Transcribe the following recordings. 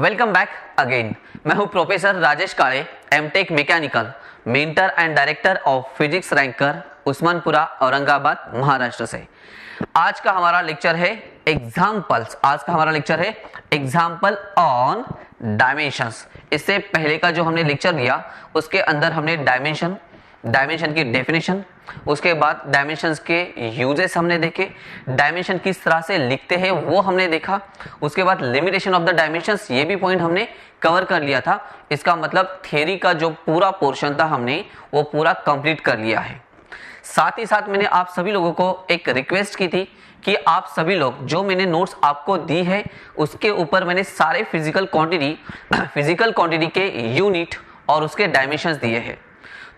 Welcome back again. मैं हूं professor Rajesh Kale, M Tech mechanical, mentor and director of physics ranker, Usmanpura, Aurangabad, Maharashtra से। आज का हमारा लेक्चर है एग्जाम्पल्स। आज का हमारा लेक्चर है एग्जाम्पल ऑन डायमेंशंस। इससे पहले का जो हमने लेक्चर लिया उसके अंदर हमने डायमेंशन की डेफिनेशन, उसके बाद डायमेंशंस के यूजेस हमने देखे, डायमेंशन किस तरह से लिखते हैं वो हमने देखा, उसके बाद लिमिटेशन ऑफ द डायमेंशंस, ये भी पॉइंट हमने कवर कर लिया था। इसका मतलब थ्योरी का जो पूरा पोर्शन था हमने वो पूरा कंप्लीट कर लिया है। साथ ही साथ मैंने आप सभी लोगों को एक रिक्वेस्ट की थी कि आप सभी लोग जो मैंने नोट्स आपको दी है उसके ऊपर मैंने सारे फिजिकल क्वांटिटी के यूनिट और उसके डायमेंशंस दिए हैं।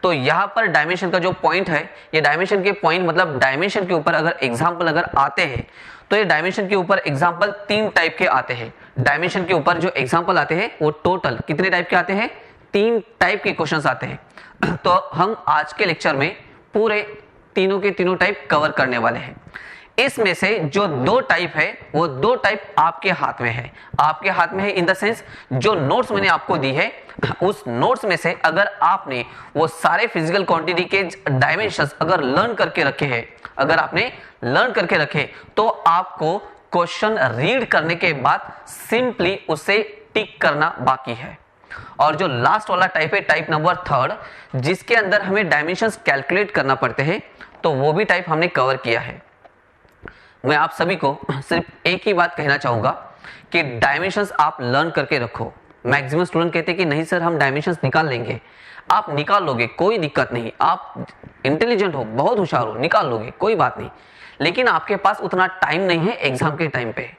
तो यहाँ पर डायमेंशन का जो पॉइंट है, ये डायमेंशन के पॉइंट मतलब डायमेंशन के ऊपर अगर एग्जाम्पल अगर आते हैं तो ये डायमेंशन के ऊपर एग्जाम्पल 3 टाइप के आते हैं। डायमेंशन के ऊपर जो एग्जाम्पल आते हैं वो टोटल कितने टाइप के आते हैं? 3 टाइप के क्वेश्चंस आते हैं। तो हम आज के लेक्चर में पूरे तीनों के तीनों टाइप कवर करने वाले हैं। इसमें से जो 2 टाइप है वो 2 टाइप आपके हाथ में है। आपके हाथ में है इन द सेंस जो नोट्स मैंने आपको दी है उस नोट्स में से अगर आपने वो सारे फिजिकल क्वांटिटी के डायमेंशंस अगर लर्न करके रखे तो आपको क्वेश्चन रीड करने के बाद सिंपली उसे टिक करना बाकी है। और जो लास्ट वाला टाइप है, टाइप नंबर 3, जिसके अंदर हमें डायमेंशंस कैलकुलेट करना पड़ते हैं, तो वो भी टाइप हमने कवर किया है। मैं आप सभी को सिर्फ एक ही बात कहना चाहूंगा कि डायमेंशंस आप लर्न करके रखो। मैक्सिमम स्टूडेंट कहते हैं कि नहीं सर हम डायमेंशंस निकाल लेंगे। आप निकाल लोगे, कोई दिक्कत नहीं। आप इंटेलिजेंट हो, बहुत होशियार हो, निकाल लोगे, कोई बात नहीं। लेकिन आपके पास उतना टाइम नहीं है एग्जाम के टाइम पे।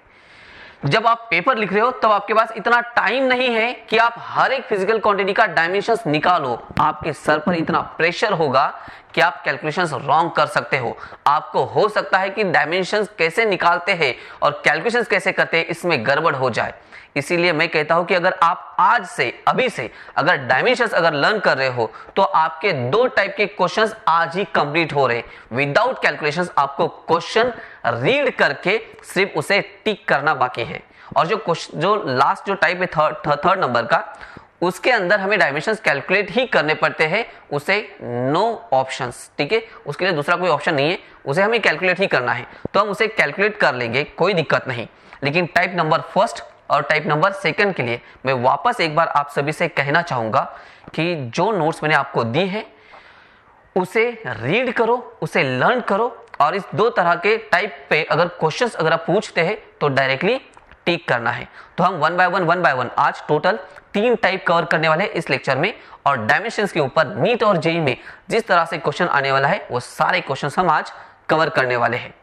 जब आप पेपर लिख रहे हो तब आपके पास इतना टाइम नहीं है कि आप हर एक फिजिकल क्वांटिटी का डायमेंशंस निकालो। आपके सर पर इतना प्रेशर होगा कि आप कैलकुलेशंस रॉन्ग कर सकते हो। आपको हो सकता है कि डायमेंशंस कैसे निकालते हैं और कैलकुलेशंस कैसे करते हैं इसमें गड़बड़ हो जाए। इसीलिए मैं कहता हूं कि अगर आप आज से अभी से अगर डायमेंशंस अगर लर्न कर रहे हो तो आपके 2 टाइप के क्वेश्चंस आज ही कंप्लीट हो रहे। विदाउट कैलकुलेशंस आपको क्वेश्चन रीड करके सिर्फ उसे टिक करना बाकी है। और जो लास्ट जो टाइप है थर्ड नंबर का, उसके अंदर हमें डायमेंशंस कैलकुलेट ही करने पड़ते हैं। उसे नो ऑप्शंस, ठीक है, उसके लिए दूसरा कोई ऑप्शन नहीं है, उसे हमें कैलकुलेट ही करना है। तो हम उसे कैलकुलेट कर लेंगे, कोई दिक्कत नहीं। लेकिन टाइप नंबर 1 और टाइप नंबर 2 के लिए मैं वापस एक बार आप सभी से कहना चाहूंगा कि जो नोट्स मैंने आपको दी है उसे रीड करो, उसे लर्न करो। और इस 2 तरह के टाइप पे अगर क्वेश्चंस अगर आप पूछते हैं तो डायरेक्टली टिक करना है। तो हम वन बाय वन आज टोटल 3 टाइप कवर करने वाले हैं इस लेक्चर में। और डायमेंशंस के ऊपर नीट और जेईई में जिस तरह से क्वेश्चन आने वाला है वो सारे क्वेश्चंस हम आज कवर करने वाले हैं।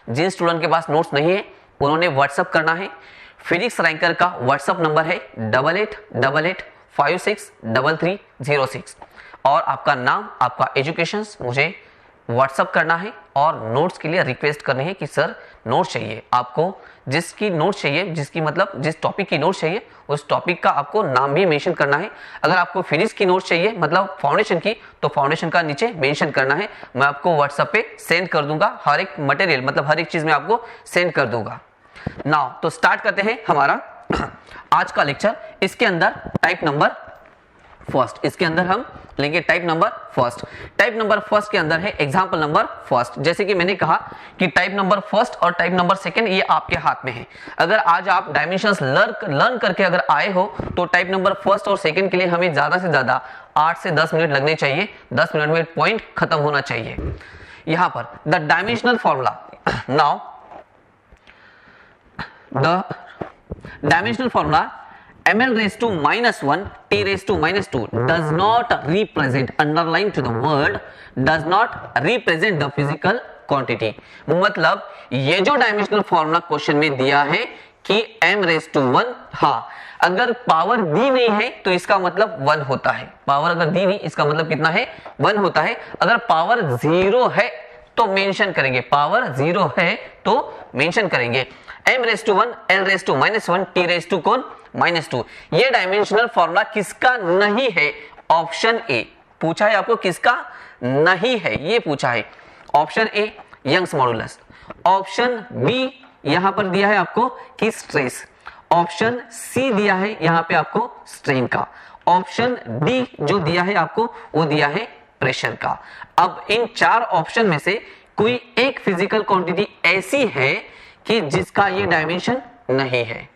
जिन स्टूडेंट के पास नोट्स नहीं है उन्होंने व्हाट्सएप करना है। फिजिक्स रैंकर का व्हाट्सएप नंबर है 8888563306 और आपका नाम, आपका एजुकेशन मुझे व्हाट्सएप करना है। और नोट्स के लिए रिक्वेस्ट करनी है कि सर नोट्स चाहिए आपको, जिसकी नोट्स चाहिए, जिसकी मतलब जिस टॉपिक की नोट्स चाहिए उस टॉपिक का आपको नाम भी मेंशन करना है। अगर आपको फिजिक्स की नोट्स चाहिए मतलब फाउंडेशन की, तो फाउंडेशन का नीचे मेंशन करना है। मैं आपको व्हाट्सएप पे सेंड कर दूंगा हर एक मटेरियल, मतलब हर एक चीज में आपको सेंड कर दूंगा। नाउ तो स्टार्ट करते हैं हमारा आज का लेक्चर। इसके अंदर टाइप नंबर 1, इसके अंदर हम लेंगे टाइप नंबर 1। टाइप नंबर 1 के अंदर है एग्जांपल नंबर 1। जैसे कि मैंने कहा कि टाइप नंबर 1 और टाइप नंबर 2 ये आपके हाथ में है। अगर आज आप डायमेंशंस लर्न करके अगर आए हो तो टाइप नंबर 1 और 2 के लिए हमें ज्यादा से ज्यादा 8 से 10 मिनट लगने चाहिए। 10 मिनट में पॉइंट खत्म होना चाहिए। यहां पर the dimensional formula, now the dimensional formula ml raised to -1 t raised to -2 does not represent, underline to the word, does not represent the physical quantity। मतलब ये जो डायमेंशनल फॉर्मूला क्वेश्चन में दिया है कि m raised to 1, हाँ अगर power दी नहीं है तो इसका मतलब 1 होता है। पावर अगर दी नहीं इसका मतलब कितना है? 1 होता है। अगर पावर 0 है तो मेंशन करेंगे, पावर 0 है तो मेंशन करेंगे। m raise to 1, l raise to -1, t raise to कौन? -2। ये डायमेंशनल फॉर्मूला किसका नहीं है? ऑप्शन ए पूछा है आपको, किसका नहीं है ये पूछा है। Option A Young's modulus, option B यहां पर दिया है आपको कि स्ट्रेस, ऑप्शन सी दिया है यहाँ पे आपको स्ट्रेन का, ऑप्शन डी जो दिया है आपको वो दिया है प्रेशर का। अब इन चार ऑप्शन में से कोई एक फिजिकल क्वांटिटी ऐसी है कि जिसका ये डायमेंशन नहीं है।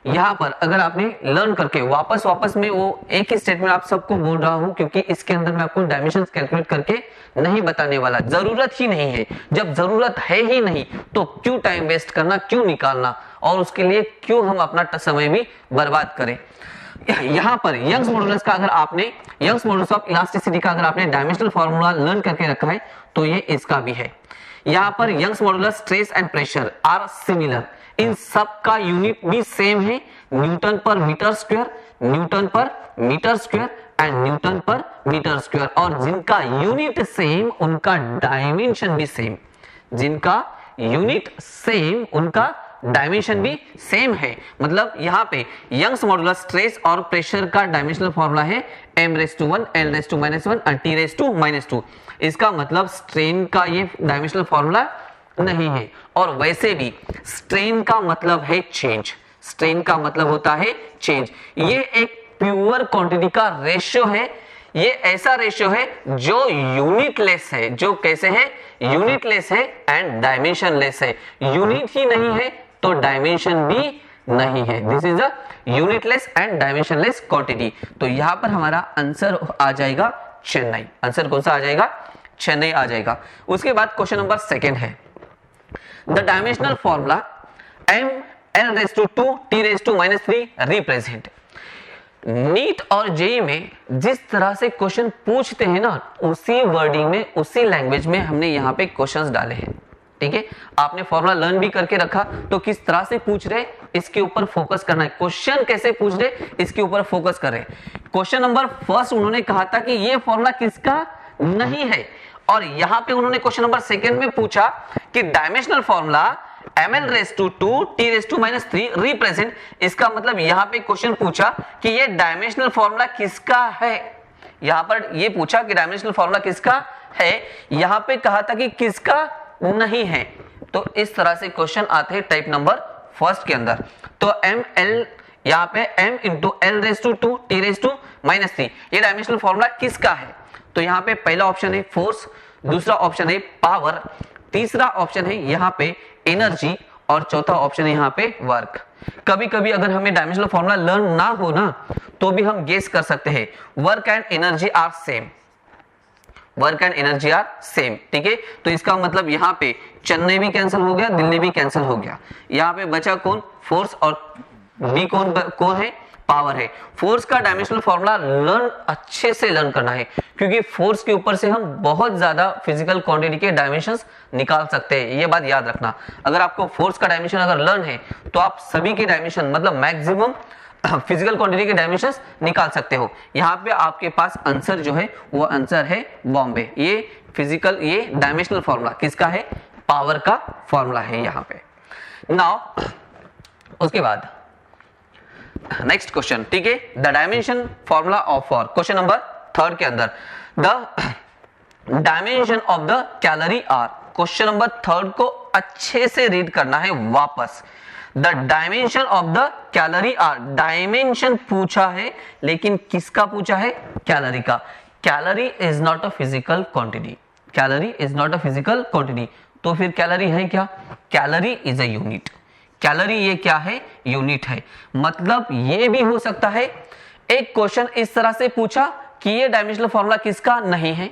यहां पर अगर आपने लर्न करके वापस में वो एक ही स्टेटमेंट आप सबको बोल रहा हूं, क्योंकि इसके अंदर मैं आपको डायमेंशंस कैलकुलेट करके नहीं बताने वाला, जरूरत ही नहीं है। जब जरूरत है ही नहीं तो क्यों टाइम वेस्ट करना, क्यों निकालना, और उसके लिए क्यों हम अपना समय भी बर्बाद करें। यहां पर यंग्स मॉडुलस का अगर आपने यंग्स मॉडुलस ऑफ इलास्टिसिटी का अगर आपने डायमेंशनल फार्मूला लर्न करके रखा है तो ये इसका भी है। यहां पर Young's modulus stress and pressure are similar, इन सब का यूनिट भी सेम है, newton per metre square, newton per metre square and newton per metre square, और जिनका यूनिट सेम उनका डायमेंशन भी सेम, जिनका यूनिट सेम उनका डायमेंशन भी सेम है। मतलब यहाँ पे यंग्स मॉडुलस स्ट्रेस और प्रेशर का डायमेंशनल फॉर्मूला है m⁻⁴, l⁻⁻⁴ और t⁻⁻²। इसका मतलब स्ट्रेन का ये डायमेंशनल फॉर्मूला नहीं है। और वैसे भी स्ट्रेन का मतलब है चेंज, स्ट्रेन का मतलब होता है चेंज। ये एक प्योर क्वांटिटी का रेशियो है, ये ऐसा रेशियो है जो यूनिटलेस है, जो कैसे है, यूनिटलेस है एंड डायमेंशनलेस है। यूनिट ही नहीं है तो डायमेंशन भी नहीं है। This is a unitless and dimensionless quantity. तो यहां पर हमारा आंसर आ जाएगा चेन्नई। आंसर कौन सा आ जाएगा, चेन्नई आ जाएगा। उसके बाद क्वेश्चन नंबर सेकंड है, the dimensional formula m⁻⁴ t⁻³ represent. NEET और जेई में जिस तरह से क्वेश्चन पूछते हैं ना, उसी वर्डिंग में उसी लैंग्वेज में हमने यहाँ पे क्वेश्चंस डाले हैं। ठीक है, आपने फॉर्मूला लर्न भी करके रखा तो किस तरह से पूछ रहे इसके ऊपर फोकस करना है, क्वेश्चन कैसे पूछ रहे इसके ऊपर फोकस कर रहे। क्वेश्चन नंबर फर्स्ट उन्होंने कहा था कि ये फॉर्मूला किसका नहीं है, और यहाँ पे उन्होंने क्वेश्चन नंबर सेकंड में पूछा कि dimensional formula ml⁻² t⁻³ represent. इसका मतलब यहाँ पे क्वेश्चन पूछा कि ये डायमेंशनल फॉर्मूला किसका है। यहाँ पर ये पूछा कि डायमेंशनल फॉर्मूला किसका है, यहाँ पे कहा था कि किसका नहीं है। तो इस तरह से क्वेश्चन आते हैं टाइप नंबर फर्स्ट के अंदर। तो ml यहाँ पे m × l⁻² t⁻³ ये डायमेंशनल फॉर्मूला किसका है। तो यहाँ पे पहला ऑप्शन है फोर्स, दूसरा ऑप्शन है पावर, तीसरा ऑप्शन है यहाँ पे एनर्जी, और चौथा ऑप्शन है यहाँ पे वर्क। कभी कभी अगर हमें डायमेंशनल फॉर्मूला लर्न ना हो ना तो भी हम गेस कर सकते हैं, work and energy are same, work and energy are same. ठीक है, तो इसका मतलब यहाँ पे चेन्नई भी कैंसिल हो गया, दिल्ली भी कैंसिल हो गया। यहाँ पे बचा कौन, फोर्स, और बी कौन है, पावर है। फोर्स का डायमेंशनल फॉर्मूला लर्न अच्छे से लर्न करना है, क्योंकि फोर्स के ऊपर से हम बहुत ज्यादा फिजिकल क्वांटिटी के डायमेंशंस निकाल सकते हैं। ये बात याद रखना, अगर आपको फोर्स का डायमेंशन अगर लर्न है तो आप सभी के डायमेंशन मतलब मैक्सिमम फिजिकल क्वांटिटी के डायमेंशंस निकाल सकते हो। यहाँ पे आपके पास आंसर जो है वो आंसर है बॉम्बे। ये फिजिकल, ये डायमेंशनल फॉर्मूला किसका है, पावर का फॉर्मूला है यहाँ पे। नाउ उसके बाद नेक्स्ट क्वेश्चन, ठीक है, the dimension formula of for question number third के अंदर the dimension of the calorie are. Question number third को अच्छे से रीड करना है वापस। The dimension of the calorie are, dimension पूछा है लेकिन किसका पूछा है, कैलोरी का। Calorie is not a physical quantity, calorie is not a physical quantity. तो फिर कैलोरी है क्या, calorie is a unit. Calorie ये क्या है, यूनिट है। मतलब ये भी हो सकता है एक क्वेश्चन इस तरह से पूछा कि ये डायमेंशनल फॉर्मूला किसका नहीं है,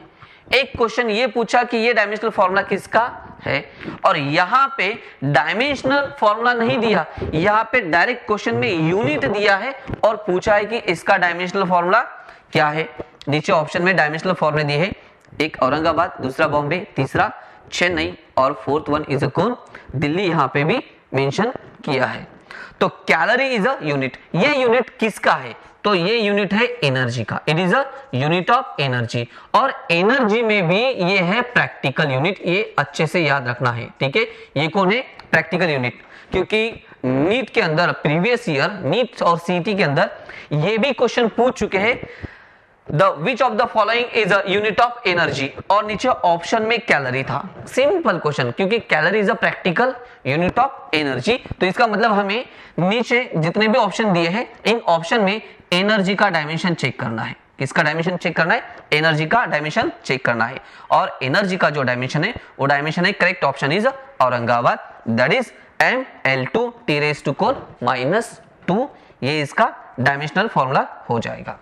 एक क्वेश्चन ये पूछा कि ये डायमेंशनल फॉर्मूला किसका है, और यहां पे डायमेंशनल फॉर्मूला नहीं दिया, यहां पे डायरेक्ट क्वेश्चन में यूनिट दिया है और पूछा है कि इसका डायमेंशनल फॉर्मूला क्या है। नीचे ऑप्शन में डायमेंशनल फॉर्मूले दिए हैं, एक औरंगाबाद, दूसरा बॉम्बे, तीसरा चेन्नई और फोर्थ वन इज कौन, दिल्ली यहाँ पे भी मेंशन किया है। तो कैलोरी इज अ यूनिट, ये यूनिट किसका है, तो ये यूनिट है एनर्जी का। It is a unit of energy, और एनर्जी में भी ये है प्रैक्टिकल यूनिट, ये अच्छे से याद रखना है। ठीक है, ये कौन है, प्रैक्टिकल यूनिट। क्योंकि नीट के अंदर प्रीवियस ईयर नीट और सीटी के अंदर ये भी क्वेश्चन पूछ चुके हैं the which of the following is a unit of energy, और नीचे ऑप्शन में कैलोरी था। सिंपल क्वेश्चन, क्योंकि calorie is a practical unit of energy, तो इसका मतलब हमें नीचे जितने भी ऑप्शन दिए हैं इन ऑप्शन में एनर्जी का डायमेंशन चेक करना है। किसका डायमेंशन चेक करना है? एनर्जी का डायमेंशन चेक करना है, और एनर्जी का जो डायमेंशन है वो डायमेंशन है, correct option is Aurangabad, that is ml2 T⁻²-2, ये इसका डायमेंशनल फॉर्मूला हो जाएगा।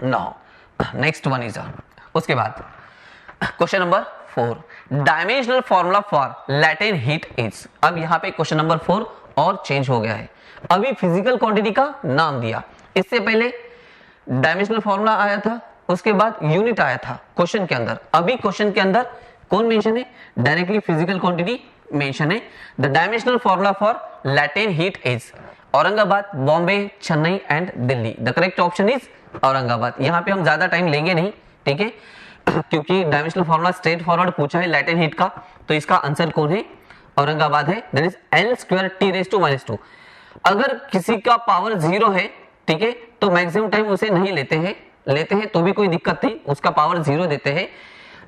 नाउ नेक्स्ट वन इज उसके बाद question number 4, dimensional formula for latent heat is. अब यहाँ पे क्वेश्चन नंबर 4 और चेंज हो गया है। अभी फिजिकल क्वांटिटी का नाम दिया, इससे पहले डायमेंशनल फॉर्मूला आया था, उसके बाद यूनिट आया था क्वेश्चन के अंदर। अभी क्वेश्चन के अंदर कौन मेंशन है? डायरेक्टली फिजिकल क्वांटिटी मेंशन है। The dimensional formula for latent heat is Aurangabad, Bombay, Chennai and Delhi. The correct option is Aurangabad. यहाँ पे हम ज्यादा टाइम लेंगे नहीं, ठीक है, क्योंकि डायमेंशनल फॉर्मूला स्ट्रेट फॉरवर्ड पूछा है लैटेंट हीट का, तो इसका आंसर कौन है? औरंगाबाद है, दैट इज L² T⁻²। अगर किसी का पावर 0 है, ठीक है, तो मैक्सिमम टाइम उसे नहीं लेते हैं तो भी कोई दिक्कत नहीं, उसका पावर 0 देते हैं।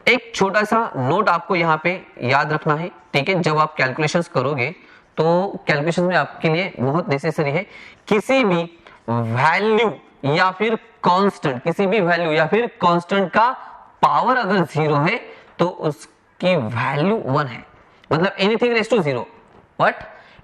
एक छोटा सा नोट आपको यहाँ पे याद रखना है, ठीक है, जब आप कैलकुलेशंस करोगे तो कैलकुलेशन में आपके लिए बहुत नेसेसरी है, किसी भी वैल्यू या फिर कांस्टेंट, किसी भी वैल्यू या फिर कांस्टेंट का पावर अगर 0 है तो उसकी वैल्यू 1 है, मतलब anything raise to 0, what,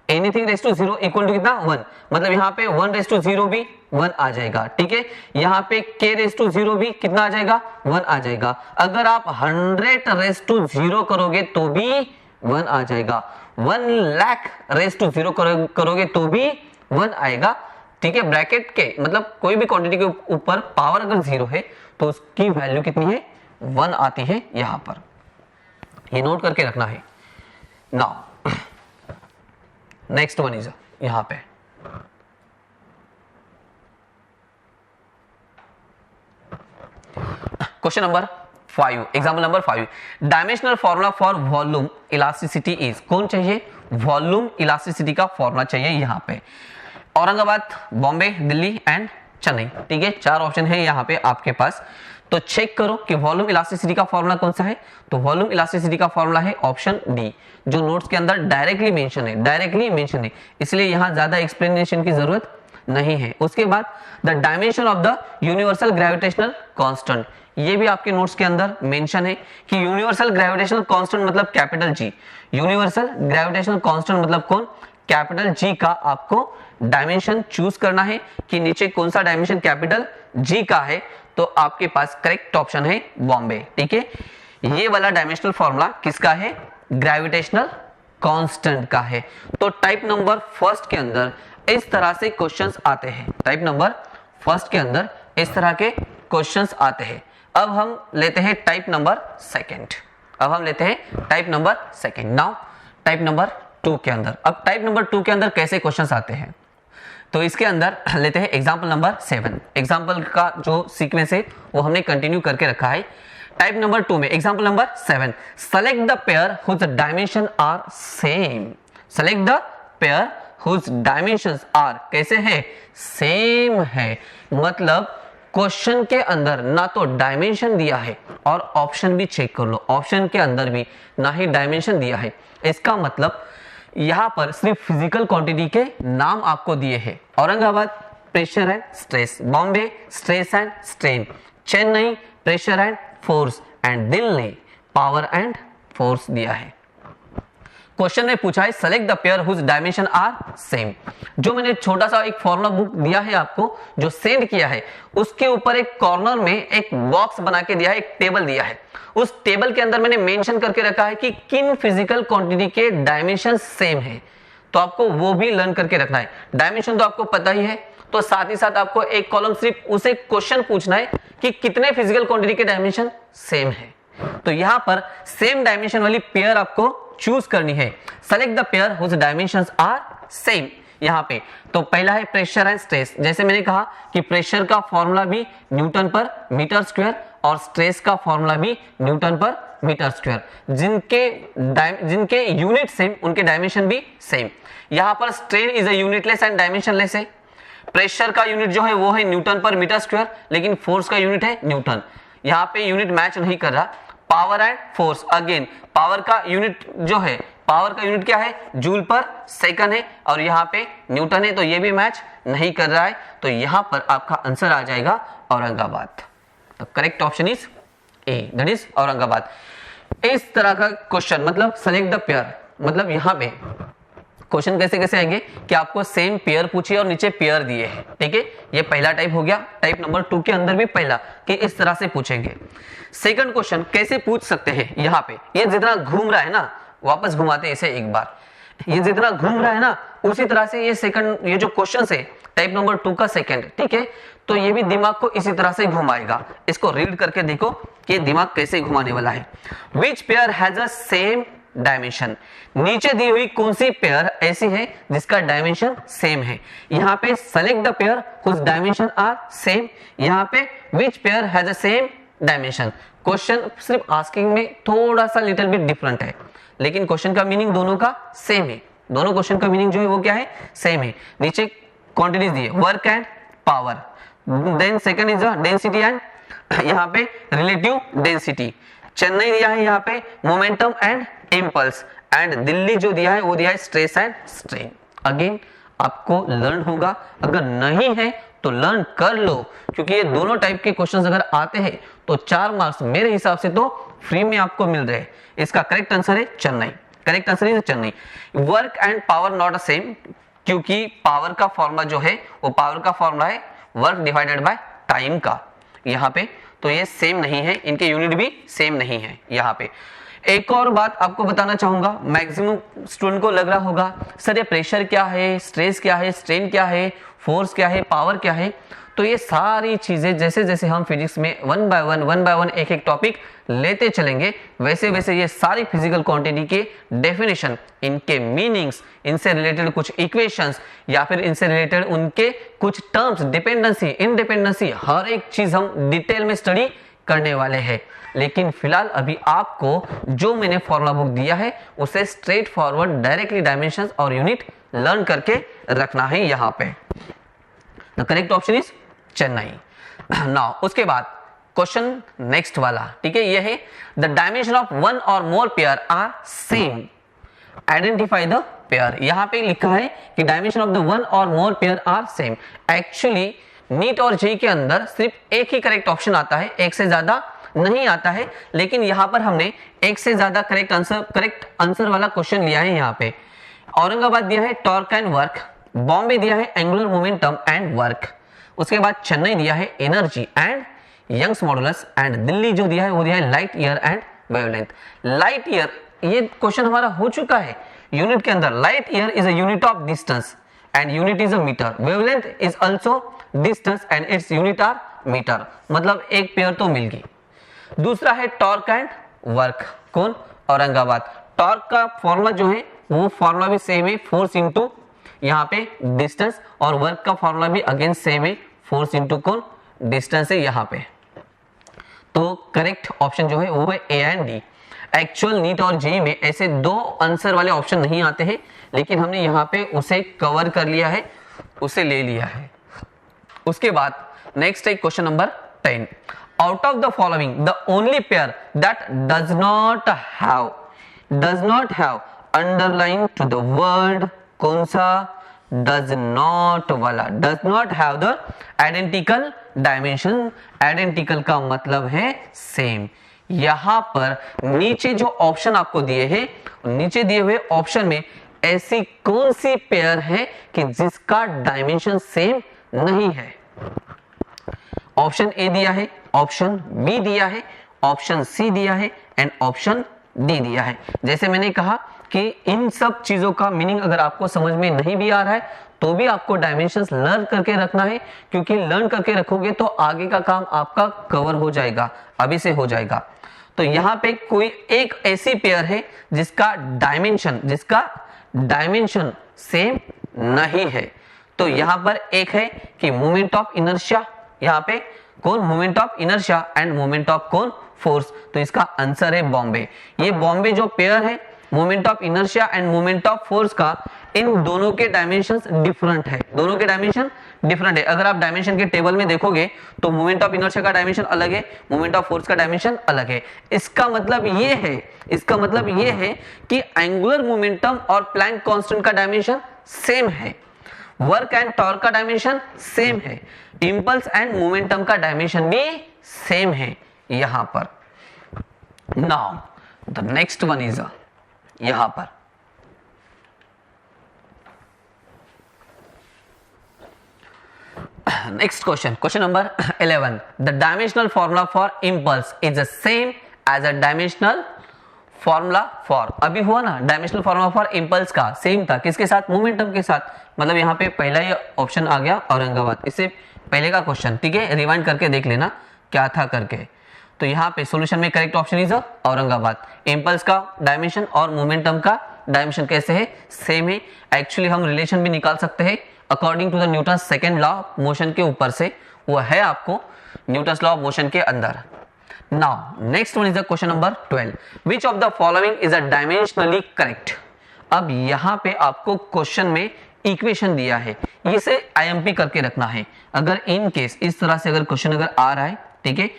anything raise to 0 equal to कितना? 1, मतलब यहाँ पे 1 रेज़ टू 0 भी 1 आ जाएगा, ठीक है, यहाँ पे k रेज़ टू 0 भी कितना आ जाएगा? 1 आ जाएगा। अगर आप 100 रेज़ टू 0 करोगे तो भी 1 आ जाएगा, 1 लाख रेज़ टू 0 करोगे तो भी 1 आएगा, ठीक है। ब्रैकेट के मतलब कोई भी क्वांटिटी के ऊपर पावर अगर 0 है तो उसकी वैल्यू कितनी है? 1 आती है यहां पर, ये नोट करके रखना है। नाउ नेक्स्ट वन इज यहां पे question number 5, example number 5, dimensional formula for volume elasticity is. कौन चाहिए? वॉल्यूम इलास्टिसिटी का फॉर्मूला चाहिए यहाँ पे। औरंगाबाद, बॉम्बे, दिल्ली एंड चेन्नई, ठीक है, 4 ऑप्शन है यहाँ पे आपके पास। तो चेक करो कि वॉल्यूम इलास्टिसिटी का फॉर्मूला कौन सा है। तो वॉल्यूम इलास्टिसिटी का फॉर्मूला है ऑप्शन डी, जो नोट्स के अंदर डायरेक्टली मेंशन है, इसलिए यहाँ ज्यादा एक्सप्लेनेशन की जरूरत नहीं है। उसके बाद the dimension of the universal gravitational constant, ये भी आपके नोट्स के अंदर मेंशन है कि यूनिवर्सल ग्रेविटेशनल कांस्टेंट मतलब capital G, universal gravitational constant मतलब कौन? कैपिटल जी का आपको डायमेंशन चूज करना है कि नीचे कौन सा डायमेंशन कैपिटल जी का है, तो आपके पास करेक्ट ऑप्शन है बॉम्बे, ठीक है। ये वाला डायमेंशनल फॉर्मूला किसका है? ग्रेविटेशनल कांस्टेंट का है। तो टाइप नंबर फर्स्ट के अंदर इस तरह से क्वेश्चंस आते हैं, टाइप नंबर फर्स्ट के अंदर इस तरह के क्वेश्चंस आते हैं। अब हम लेते हैं type number second, now type number 2 के अंदर। अब टाइप नंबर 2 के अंदर कैसे क्वेश्चंस आते हैं, तो इसके अंदर लेते हैं एग्जांपल नंबर 7। एग्जांपल का जो सीक्वेंस है वो हमने कंटिन्यू करके रखा है। टाइप नंबर 2 में example number 7, select the pair whose dimension are same. Select the pair whose dimensions are कैसे है? सेम है, मतलब क्वेश्चन के अंदर ना तो डायमेंशन दिया है और ऑप्शन भी चेक कर लो, ऑप्शन के अंदर भी ना ही डायमेंशन दिया है। इसका मतलब यहां पर सिर्फ फिजिकल क्वांटिटी के नाम आपको दिए हैं। Aurangabad pressure and stress, Bombay stress and strain, Chennai pressure and force and Delhi power and force दिया है। क्वेश्चन में पूछा है select the pair whose dimension are same. जो मैंने छोटा सा एक फॉर्मूला बुक दिया है आपको, जो सेंड किया है, उसके ऊपर एक कॉर्नर में एक बॉक्स बना के दिया है, एक टेबल दिया है। उस टेबल के अंदर मैंने मेंशन करके रखा है कि किन फिजिकल क्वांटिटी के डायमेंशन सेम है, तो आपको वो भी लर्न करके रखना है। डायमेंशन तो आपको पता ही है, तो साथ ही साथ आपको एक कॉलम सिर्फ उसे क्वेश्चन पूछना है कि कितने फिजिकल क्वांटिटी के डायमेंशन सेम है। तो यहां पर सेम डायमेंशन वाली पेयर आपको चूज करनी है। Select the pair whose dimensions are same. यहां पे तो पहला है प्रेशर एंड स्ट्रेस। जैसे मैंने कहा कि प्रेशर का फॉर्मूला भी न्यूटन पर मीटर स्क्वायर और स्ट्रेस का फॉर्मूला भी न्यूटन पर मीटर स्क्वायर। जिनके यूनिट सेम उनके डायमेंशन भी सेम। यहां पर strain is a unitless and dimensionless है। प्रेशर का यूनिट जो है वो है न्यूटन पर मीटर स्क्वायर, लेकिन फोर्स का यूनिट है न्यूटन। यहाँ पे यूनिट मैच नहीं कर रहा। Power and force, again power का यूनिट जो है, पावर का यूनिट क्या है, जूल पर सेकंड है, और यहाँ पे न्यूटन है, तो ये भी मैच नहीं कर रहा है। तो यहाँ पर आपका आंसर आ जाएगा Aurangabad. The correct option is a, that is Aurangabad. इस तरह का क्वेश्चन मतलब सेलेक्ट द पेयर, मतलब यहाँ पे क्वेश्चन कैसे कैसे आएंगे कि आपको सेम पेयर पूछिए और नीचे पेयर दिए हैं, ठीक है। ये पहला टाइप हो गया। टाइप नंबर 2 के अंदर भी पहला कि इस तरह से पूछेंगे। सेकंड क्वेश्चन कैसे पूछ सकते हैं, यहाँ पे ये जितना घूम रहा है ना, वापस घुमाते हैं इसे एक बार, ये जितना घूम रहा है ना उसी तरह से ये सेकंड, ये जो क्वेश्चन है टाइप नंबर 2 का सेकंड, ठीक है, तो ये भी दिमाग को इसी तरह से घुमाएगा। इसको रीड करके देखो कि दिमाग कैसे घुमाने वाला है। विच pair has a same dimension, नीचे दी हुई कौन सी पेयर ऐसी है जिसका डायमेंशन सेम है। यहाँ पे select the pair whose dimension are same, यहाँ पे which pair has a same dimension. Question सिर्फ आस्किंग में थोड़ा सा लिटिल बिट डिफरेंट है, लेकिन क्वेश्चन का मीनिंग दोनों का सेम है। दोनों क्वेश्चन का मीनिंग जो है वो क्या है, सेम है। नीचे क्वांटिटीज दिए, work and power, then second is density and यहाँ पे रिलेटिव डेंसिटी। चेन्नई दिया है यहाँ पे momentum and impulse, and Delhi जो दिया है वो दिया है स्ट्रेस एंड स्ट्रेन। अगेन आपको लर्न होगा, अगर नहीं है तो लर्न कर लो, क्योंकि ये दोनों टाइप के क्वेश्चंस अगर आते हैं तो 4 मार्क्स मेरे हिसाब से तो फ्री में आपको मिल रहे हैं। इसका करेक्ट आंसर है चेन्नई, करेक्ट आंसर है Chennai. Work and power not a same, क्योंकि पावर का फॉर्मूला जो है वो पावर का फॉर्मूला है वर्क डिवाइडेड बाय टाइम का यहाँ पे, तो ये सेम नहीं है, इनके यूनिट भी सेम नहीं है यहाँ पे। एक और बात आपको बताना चाहूंगा, मैक्सिमम स्टूडेंट को लग रहा होगा सर ये प्रेशर क्या है, स्ट्रेस क्या है, स्ट्रेन क्या है, फोर्स क्या है, पावर क्या है। तो ये सारी चीजें जैसे जैसे हम फिजिक्स में वन बाय वन एक एक टॉपिक लेते चलेंगे, वैसे वैसे ये सारी फिजिकल क्वांटिटी के डेफिनेशन, इनके मीनिंग्स, इनसे रिलेटेड कुछ इक्वेशंस या फिर इनसे रिलेटेड उनके कुछ टर्म्स, डिपेंडेंसी, इंडिपेंडेंसी, हर एक चीज हम डिटेल में स्टडी करने वाले हैं। लेकिन फिलहाल अभी आपको जो मैंने फॉर्मूला बुक दिया है उसे स्ट्रेट फॉरवर्ड डायरेक्टली डायमेंशंस और यूनिट लर्न करके रखना है यहाँ पे। The correct option is Chennai. Now उसके बाद क्वेश्चन नेक्स्ट वाला, ठीक है, ये है the dimension of one or more pair are same, identify the pair. यहाँ पे लिखा है कि dimension of the one or more pair are same. Actually NEET और जेईई के अंदर सिर्फ एक ही करेक्ट ऑप्शन आता है, एक से ज्यादा नहीं आता है, लेकिन यहाँ पर हमने एक से ज्यादा करेक्ट आंसर वाला क्वेश्चन लिया है। यहाँ पे औरंगाबाद दिया है टॉर्क एंड वर्क, बॉम्बे दिया है एंगुलर मोमेंटम एंड वर्क, उसके बाद चेन्नई दिया है energy and Young's modulus, and Delhi जो दिया है वो दिया है light year and wavelength. Light year ये क्वेश्चन हमारा हो चुका है यूनिट के अंदर। Light year is a unit of distance and unit is a metre, wavelength is also distance and its unit are metre, मतलब एक पेयर तो मिल गई। दूसरा है टॉर्क एंड वर्क, कौन, औरंगाबाद। टॉर्क का फॉर्मूला जो है वो फॉर्मूला भी सेम है, फोर्स इंटू यहाँ पे डिस्टेंस, और वर्क का फॉर्मूला भी अगेन सेम है, फोर्स इंटू कौन, डिस्टेंस है यहाँ पे। तो करेक्ट ऑप्शन जो है वो है A and D. Actual NEET और जेईई में ऐसे 2 आंसर वाले ऑप्शन नहीं आते हैं, लेकिन हमने यहाँ पे उसे कवर कर लिया है, उसे ले लिया है। उसके बाद नेक्स्ट है question number 10। Out of the following the only pair that does not have underline to the word, कौन सा, डज नॉट वाला, does not have the identical dimension. Identical का मतलब है सेम। यहां पर नीचे जो ऑप्शन आपको दिए हैं, नीचे दिए हुए ऑप्शन में ऐसी कौन सी पेयर है कि जिसका डायमेंशन सेम नहीं है। ऑप्शन ए दिया है, ऑप्शन बी दिया है, ऑप्शन सी दिया है एंड ऑप्शन डी दिया है। जैसे मैंने कहा कि इन सब चीजों का मीनिंग अगर आपको समझ में नहीं भी आ रहा है तो भी आपको डायमेंशंस लर्न करके रखना है, क्योंकि लर्न करके रखोगे तो आगे का काम आपका कवर हो जाएगा, अभी से हो जाएगा। तो यहाँ पे कोई एक ऐसी पेयर है जिसका डायमेंशन सेम नहीं है। तो यहाँ पर एक है कि मोमेंट ऑफ इनर्शिया, यहाँ पे कौन, moment of inertia end moment of कौन, फोर्स। तो इसका आंसर है बॉम्बे। ये बॉम्बे जो पेयर है moment of inertia end moment of force का इन दोनों के डायमेंशंस डिफरेंट है, दोनों के डायमेंशन डिफरेंट है। अगर आप डायमेंशन के टेबल में देखोगे तो मोमेंट ऑफ इनर्शिया का डायमेंशन अलग है, मोमेंट ऑफ फोर्स का डायमेंशन अलग है। इसका मतलब ये है कि एंगुलर मोमेंटम और प्लैंक कांस्टेंट का डायमेंशन सेम है, वर्क एंड टॉर्क का डायमेंशन सेम है, इंपल्स एंड मोमेंटम का डायमेंशन भी सेम है यहां पर। Now the next one is यहां पर next question number 11, the dimensional formula for impulse is the same as a dimensional formula for, अभी हुआ ना डायमेंशनल फॉर्मूला फॉर इंपल्स का सेम था, किसके साथ? मोमेंटम के साथ। मतलब यहाँ पे पहला ही ऑप्शन आ गया औरंगाबाद, इससे पहले का क्वेश्चन, ठीक है, रिवाइंड करके देख लेना क्या था करके। तो यहाँ पे सॉल्यूशन में correct option is Aurangabad. Impulse का डायमेंशन और मोमेंटम का डायमेंशन कैसे है? सेम है। एक्चुअली हम रिलेशन भी निकाल सकते हैं according to the Newton second law of motion के ऊपर से, वो है आपको न्यूटन लॉ ऑफ मोशन के अंदर। Now next one is the question number 12, which of the following is a dimensionally correct. अब यहाँ पे आपको क्वेश्चन में इक्वेशन दिया है, इसे आईएमपी करके रखना है। अगर इन केस इस तरह से अगर क्वेश्चन अगर आ रहा है, ठीक है,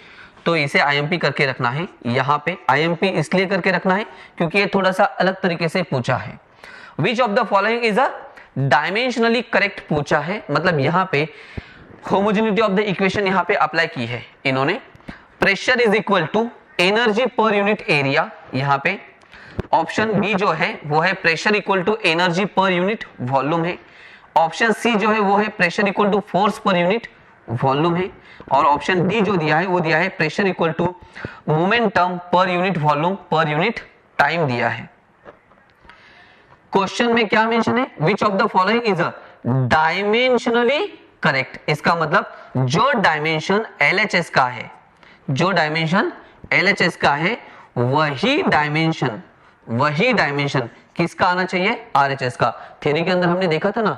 तो इसे आईएमपी करके रखना है। यहाँ पे आईएमपी इसलिए करके रखना है क्योंकि ये थोड़ा सा अलग तरीके से पूछा है। Which of the following is a dimensionally correct पूछा है, मतलब यहाँ पे होमोजेनिटी ऑफ द इक्वेशन यहाँ पे अप्लाई की है इन्होंने। Pressure is equal to energy per unit area, यहाँ पे ऑप्शन बी जो है वो है pressure equal to energy per unit volume है। ऑप्शन सी जो है वो है pressure equal to force per unit volume है। और ऑप्शन डी जो दिया है वो दिया है pressure equal to momentum per unit volume per unit time दिया है। क्वेश्चन में क्या मेंशन है? Which of the following is a dimensionally correct. इसका मतलब जो डायमेंशन LHS का है, जो डायमेंशन LHS का है वही डायमेंशन किसका आना चाहिए? RHS का। थ्योरी के अंदर हमने देखा था ना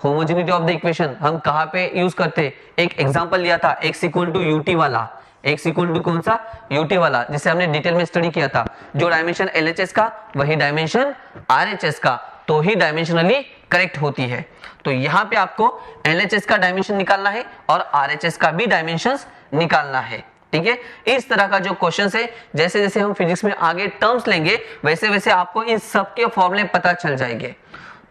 होमोजेनिटी ऑफ द इक्वेशन हम कहां पे यूज करते, एक एग्जांपल लिया था x इक्वल टू UT वाला, x इक्वल टू कौन सा? UT वाला, जिसे हमने डिटेल में स्टडी किया था। जो डायमेंशन LHS का वही डायमेंशन RHS का, तो ही डायमेंशनली करेक्ट होती है। तो यहाँ पे आपको LHS का डायमेंशन निकालना है और RHS का भी डायमेंशंस निकालना है, ठीक है। इस तरह का जो क्वेश्चन है, जैसे जैसे हम फिजिक्स में आगे टर्म्स लेंगे वैसे वैसे आपको इन सब के फॉर्मूले पता चल जाएंगे।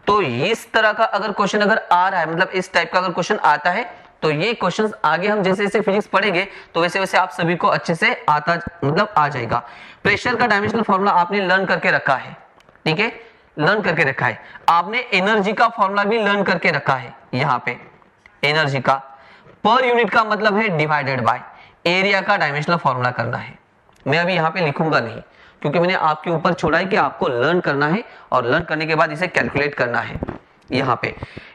तो इस तरह का अगर क्वेश्चन अगर आ रहा है, मतलब इस टाइप का अगर क्वेश्चन आता है, तो ये क्वेश्चंस आगे हम जैसे जैसे फिजिक्स पढ़ेंगे तो वैसे वैसे आप सभी को अच्छे से आता मतलब आ जाएगा। प्रेशर का डायमेंशनल फॉर्मूला आपने लर्न करके रखा है, ठीक है, लर्न करके रखा है। आपने एनर्जी का फॉर्मूला भी लर्न करके रखा है। यहाँ पे एनर्जी का पर यूनिट का मतलब है डिवाइडेड बाय एरिया का डायमेंशनल फॉर्मूला करना है। मैं अभी यहाँ पे लिखूंगा नहीं क्योंकि मैंने आपके ऊपर छोड़ा है कि आपको लर्न करना है और लर्न करने के बाद इसे कैलकुलेट करना है। यहाँ पे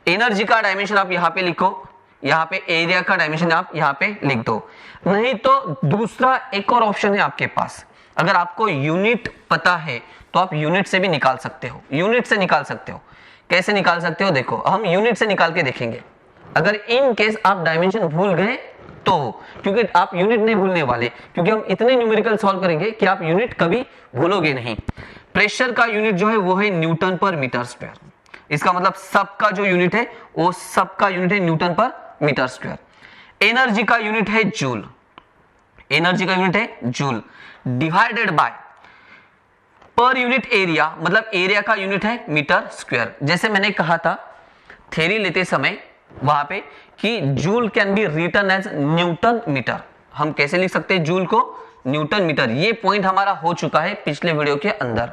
एनर्जी का डायमेंशन आप यहाँ पे लिखो, यहाँ पे एरिया का डायमेंशन आप यहाँ पे लिख दो। नहीं तो दूसरा एक और ऑप्शन है आपके पास, अगर आपको यूनिट पता है तो आप यूनिट से भी निकाल सकते हो। यूनिट से निकाल सकते हो, कैसे निकाल सकते हो देखो, हम यूनिट से निकाल के देखेंगे। अगर इन केस आप डायमेंशन भूल गए तो, क्योंकि आप यूनिट नहीं भूलने वाले, क्योंकि हम इतने न्यूमेरिकल सॉल्व करेंगे कि आप यूनिट कभी भूलोगे नहीं। प्रेशर का यूनिट जो है वो है न्यूटन पर मीटर स्क्वायर, इसका मतलब सबका जो यूनिट है वो सबका यूनिट है newton per metre square. Energy का यूनिट है जूल, एनर्जी का यूनिट है जूल डिवाइडेड बाय पर यूनिट एरिया, मतलब एरिया का यूनिट है मीटर स्क्वायर। जैसे मैंने कहा था थ्योरी लेते समय वहां पे कि joule can be written as newton metre. हम कैसे लिख सकते हैं जूल को? Newton metre. ये पॉइंट हमारा हो चुका है पिछले वीडियो के अंदर।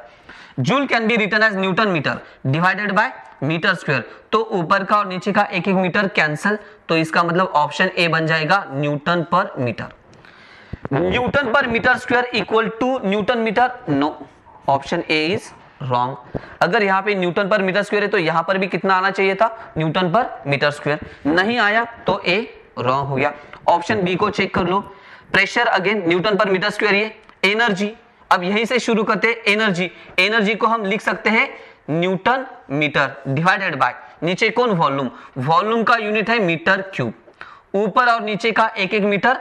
Joule can be written as newton metre divided by metre square. तो ऊपर का और नीचे का एक एक मीटर कैंसल, तो इसका मतलब ऑप्शन ए बन जाएगा newton per metre. Newton per metre square equal to newton metre, no, option A is wrong. अगर यहाँ पे न्यूटन पर मीटर स्क्वायर है तो यहाँ पर भी कितना आना चाहिए था? Newton per metre square. नहीं आया तो ए रॉन्ग हो गया। ऑप्शन बी को चेक कर लो, pressure again Newton per metre square. ये एनर्जी, अब यहीं से शुरू करते हैं। एनर्जी, एनर्जी को हम लिख सकते हैं न्यूटन मीटर डिवाइडेड बाय नीचे कौन? वॉल्यूम, वॉल्यूम का यूनिट है मीटर क्यूब। ऊपर और नीचे का एक एक मीटर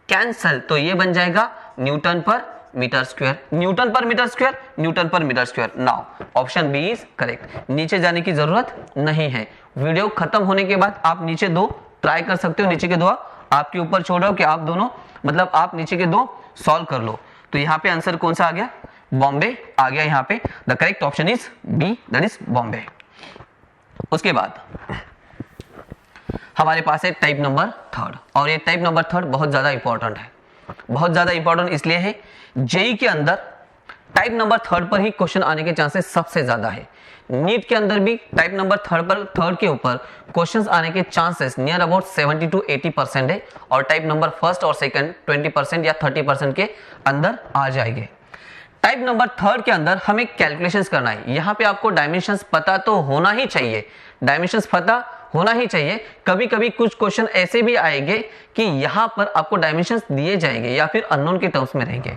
कैंसल, तो ये बन जाएगा newton per metre square, newton per metre square, newton per metre square. Now option B is correct. नीचे जाने की जरूरत नहीं है। वीडियो खत्म होने के बाद आप नीचे दो ट्राई कर सकते हो, नीचे के दो आपके ऊपर छोड़ रहा हूं कि आप दोनों मतलब आप नीचे के दो सॉल्व कर लो। तो यहाँ पे आंसर कौन सा आ गया? बॉम्बे आ गया यहाँ पे। The correct option is B, that is Bombay. उसके बाद हमारे पास है टाइप नंबर थर्ड, और ये टाइप नंबर थर्ड बहुत ज्यादा इंपॉर्टेंट है। बहुत ज्यादा इंपॉर्टेंट इसलिए है जेई के अंदर टाइप नंबर थर्ड पर ही क्वेश्चन आने के चांसेस सबसे ज्यादा है। नीट के अंदर भी टाइप नंबर थर्ड के ऊपर क्वेश्चंस आने के चांसेस नियर अबाउट 70 to 80% है, और टाइप नंबर फर्स्ट और सेकंड 20% या 30% के अंदर आ जाएंगे। टाइप नंबर थर्ड के अंदर हमें कैलकुलेशंस करना है। यहाँ पे आपको डायमेंशंस पता तो होना ही चाहिए, डायमेंशंस पता होना ही चाहिए। कभी कभी कुछ क्वेश्चन ऐसे भी आएंगे कि यहाँ पर आपको डायमेंशंस दिए जाएंगे या फिर अननोन के टर्म्स में रहेंगे।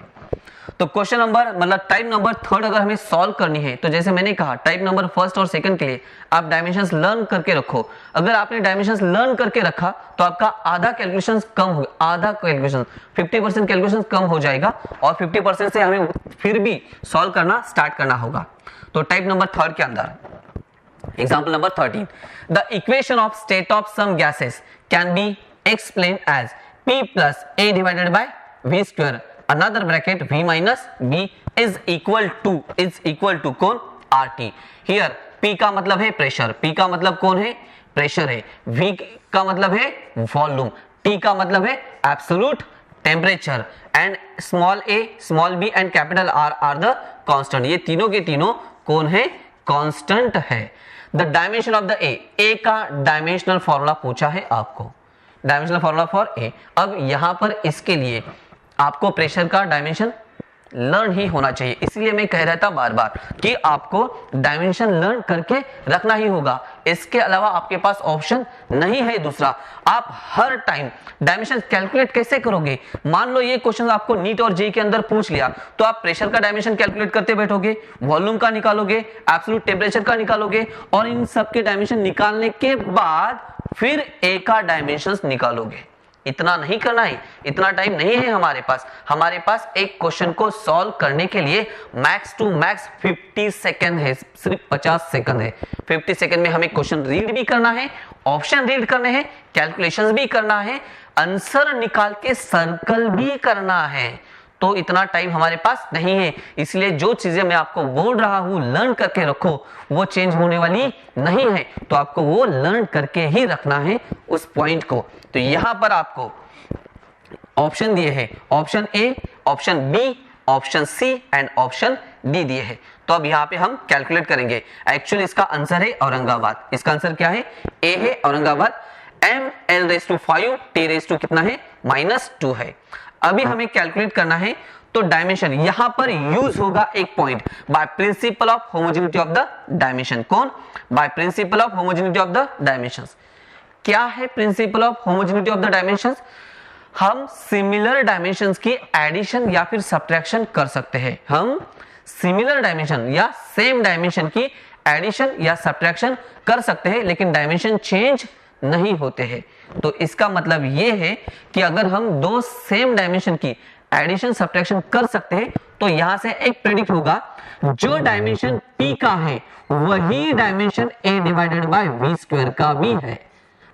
तो क्वेश्चन नंबर मतलब टाइप नंबर थर्ड अगर हमें सॉल्व करनी है तो जैसे मैंने कहा टाइप नंबर फर्स्ट और सेकंड के लिए आप डायमेंशंस लर्न करके रखो। अगर आपने डायमेंशंस लर्न करके रखा तो आपका आधा कैलकुलेशंस कम हो, आधा कैलकुलेशन 50% कैलकुलेशंस कम हो जाएगा, और 50% से हमें फिर भी सॉल्व करना स्टार्ट करना होगा। तो टाइप नंबर थर्ड के अंदर example number 13, the equation of state of some gases can be explain as P plus A divided by V square, another bracket V minus B is equal to कौन? RT। Here P का मतलब है pressure, P का मतलब कौन है? Pressure है। V का मतलब है वॉल्यूम, T का मतलब है absolute temperature, and small a, small b and capital R are the constant. ये तीनों के तीनों कौन है? कांस्टेंट है। The dimension of the A का डायमेंशनल फॉर्मूला पूछा है आपको, डायमेंशनल फॉर्मूला फॉर ए। अब यहां पर इसके लिए आपको प्रेशर का डायमेंशन लर्न ही होना चाहिए, इसलिए मैं कह रहा था बार बार कि आपको डायमेंशन लर्न करके रखना ही होगा। इसके अलावा आपके पास ऑप्शन नहीं है दूसरा। आप हर टाइम डायमेंशन कैलकुलेट कैसे करोगे? मान लो ये क्वेश्चन आपको नीट और जेईई के अंदर पूछ लिया, तो आप प्रेशर का डायमेंशन कैलकुलेट करते बैठोगे, वॉल्यूम का निकालोगे, एब्सोल्यूट टेम्परेचर का निकालोगे, और इन सब के डायमेंशन निकालने के बाद फिर ए का डायमेंशंस निकालोगे। इतना नहीं करना है, इतना टाइम नहीं है हमारे पास। हमारे पास एक क्वेश्चन को सॉल्व करने के लिए मैक्स टू मैक्स 50 सेकंड है, सिर्फ 50 सेकंड है। 50 सेकंड में हमें क्वेश्चन रीड भी करना है, ऑप्शन रीड करने हैं, कैलकुलेशंस भी करना है, आंसर निकाल के सर्कल भी करना है। तो इतना टाइम हमारे पास नहीं है, इसलिए जो चीजें मैं आपको बोल रहा हूं लर्न करके रखो, वो चेंज होने वाली नहीं है। तो आपको वो लर्न करके ही रखना है उस पॉइंट को। तो यहां पर आपको ऑप्शन दिए हैं, option A, option B, option C and option D दिए हैं। तो अब यहाँ पे हम कैलकुलेट करेंगे। एक्चुअली इसका आंसर है औरंगाबाद। इसका आंसर क्या है? ए है औरंगाबाद। ml/5 t कितना है? -2 है। अभी हमें कैलकुलेट करना है, तो डायमेंशन यहां पर यूज होगा एक point, by principle of homogeneity of the dimension. कौन? By principle of homogeneity of the dimensions. क्या है principle of homogeneity of the dimensions? हम सिमिलर डायमेंशंस की एडिशन या फिर सब्ट्रैक्शन कर सकते हैं। हम सिमिलर डायमेंशन या सेम डायमेंशन की एडिशन या सब्ट्रैक्शन कर सकते हैं, लेकिन डायमेंशन चेंज नहीं होते हैं। तो इसका मतलब यह है कि अगर हम दो सेम डायमेंशन की एडिशन सब्ट्रैक्शन कर सकते हैं, तो यहां से एक प्रेडिक्ट होगा, जो डायमेंशन P का है वही dimension A divided by V square का भी है।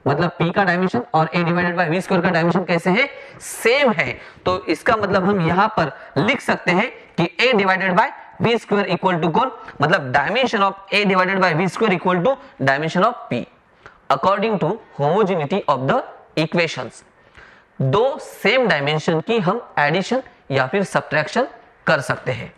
मतलब P का डायमेंशन और A divided by V square का डायमेंशन कैसे है? सेम है। तो इसका मतलब हम यहां पर लिख सकते हैं कि A divided by V square equal to कौन? मतलब dimension of A divided by V square equal to dimension of P according to homogeneity of the equations. दो सेम डायमेंशन की हम एडिशन या फिर सब्ट्रैक्शन कर सकते हैं।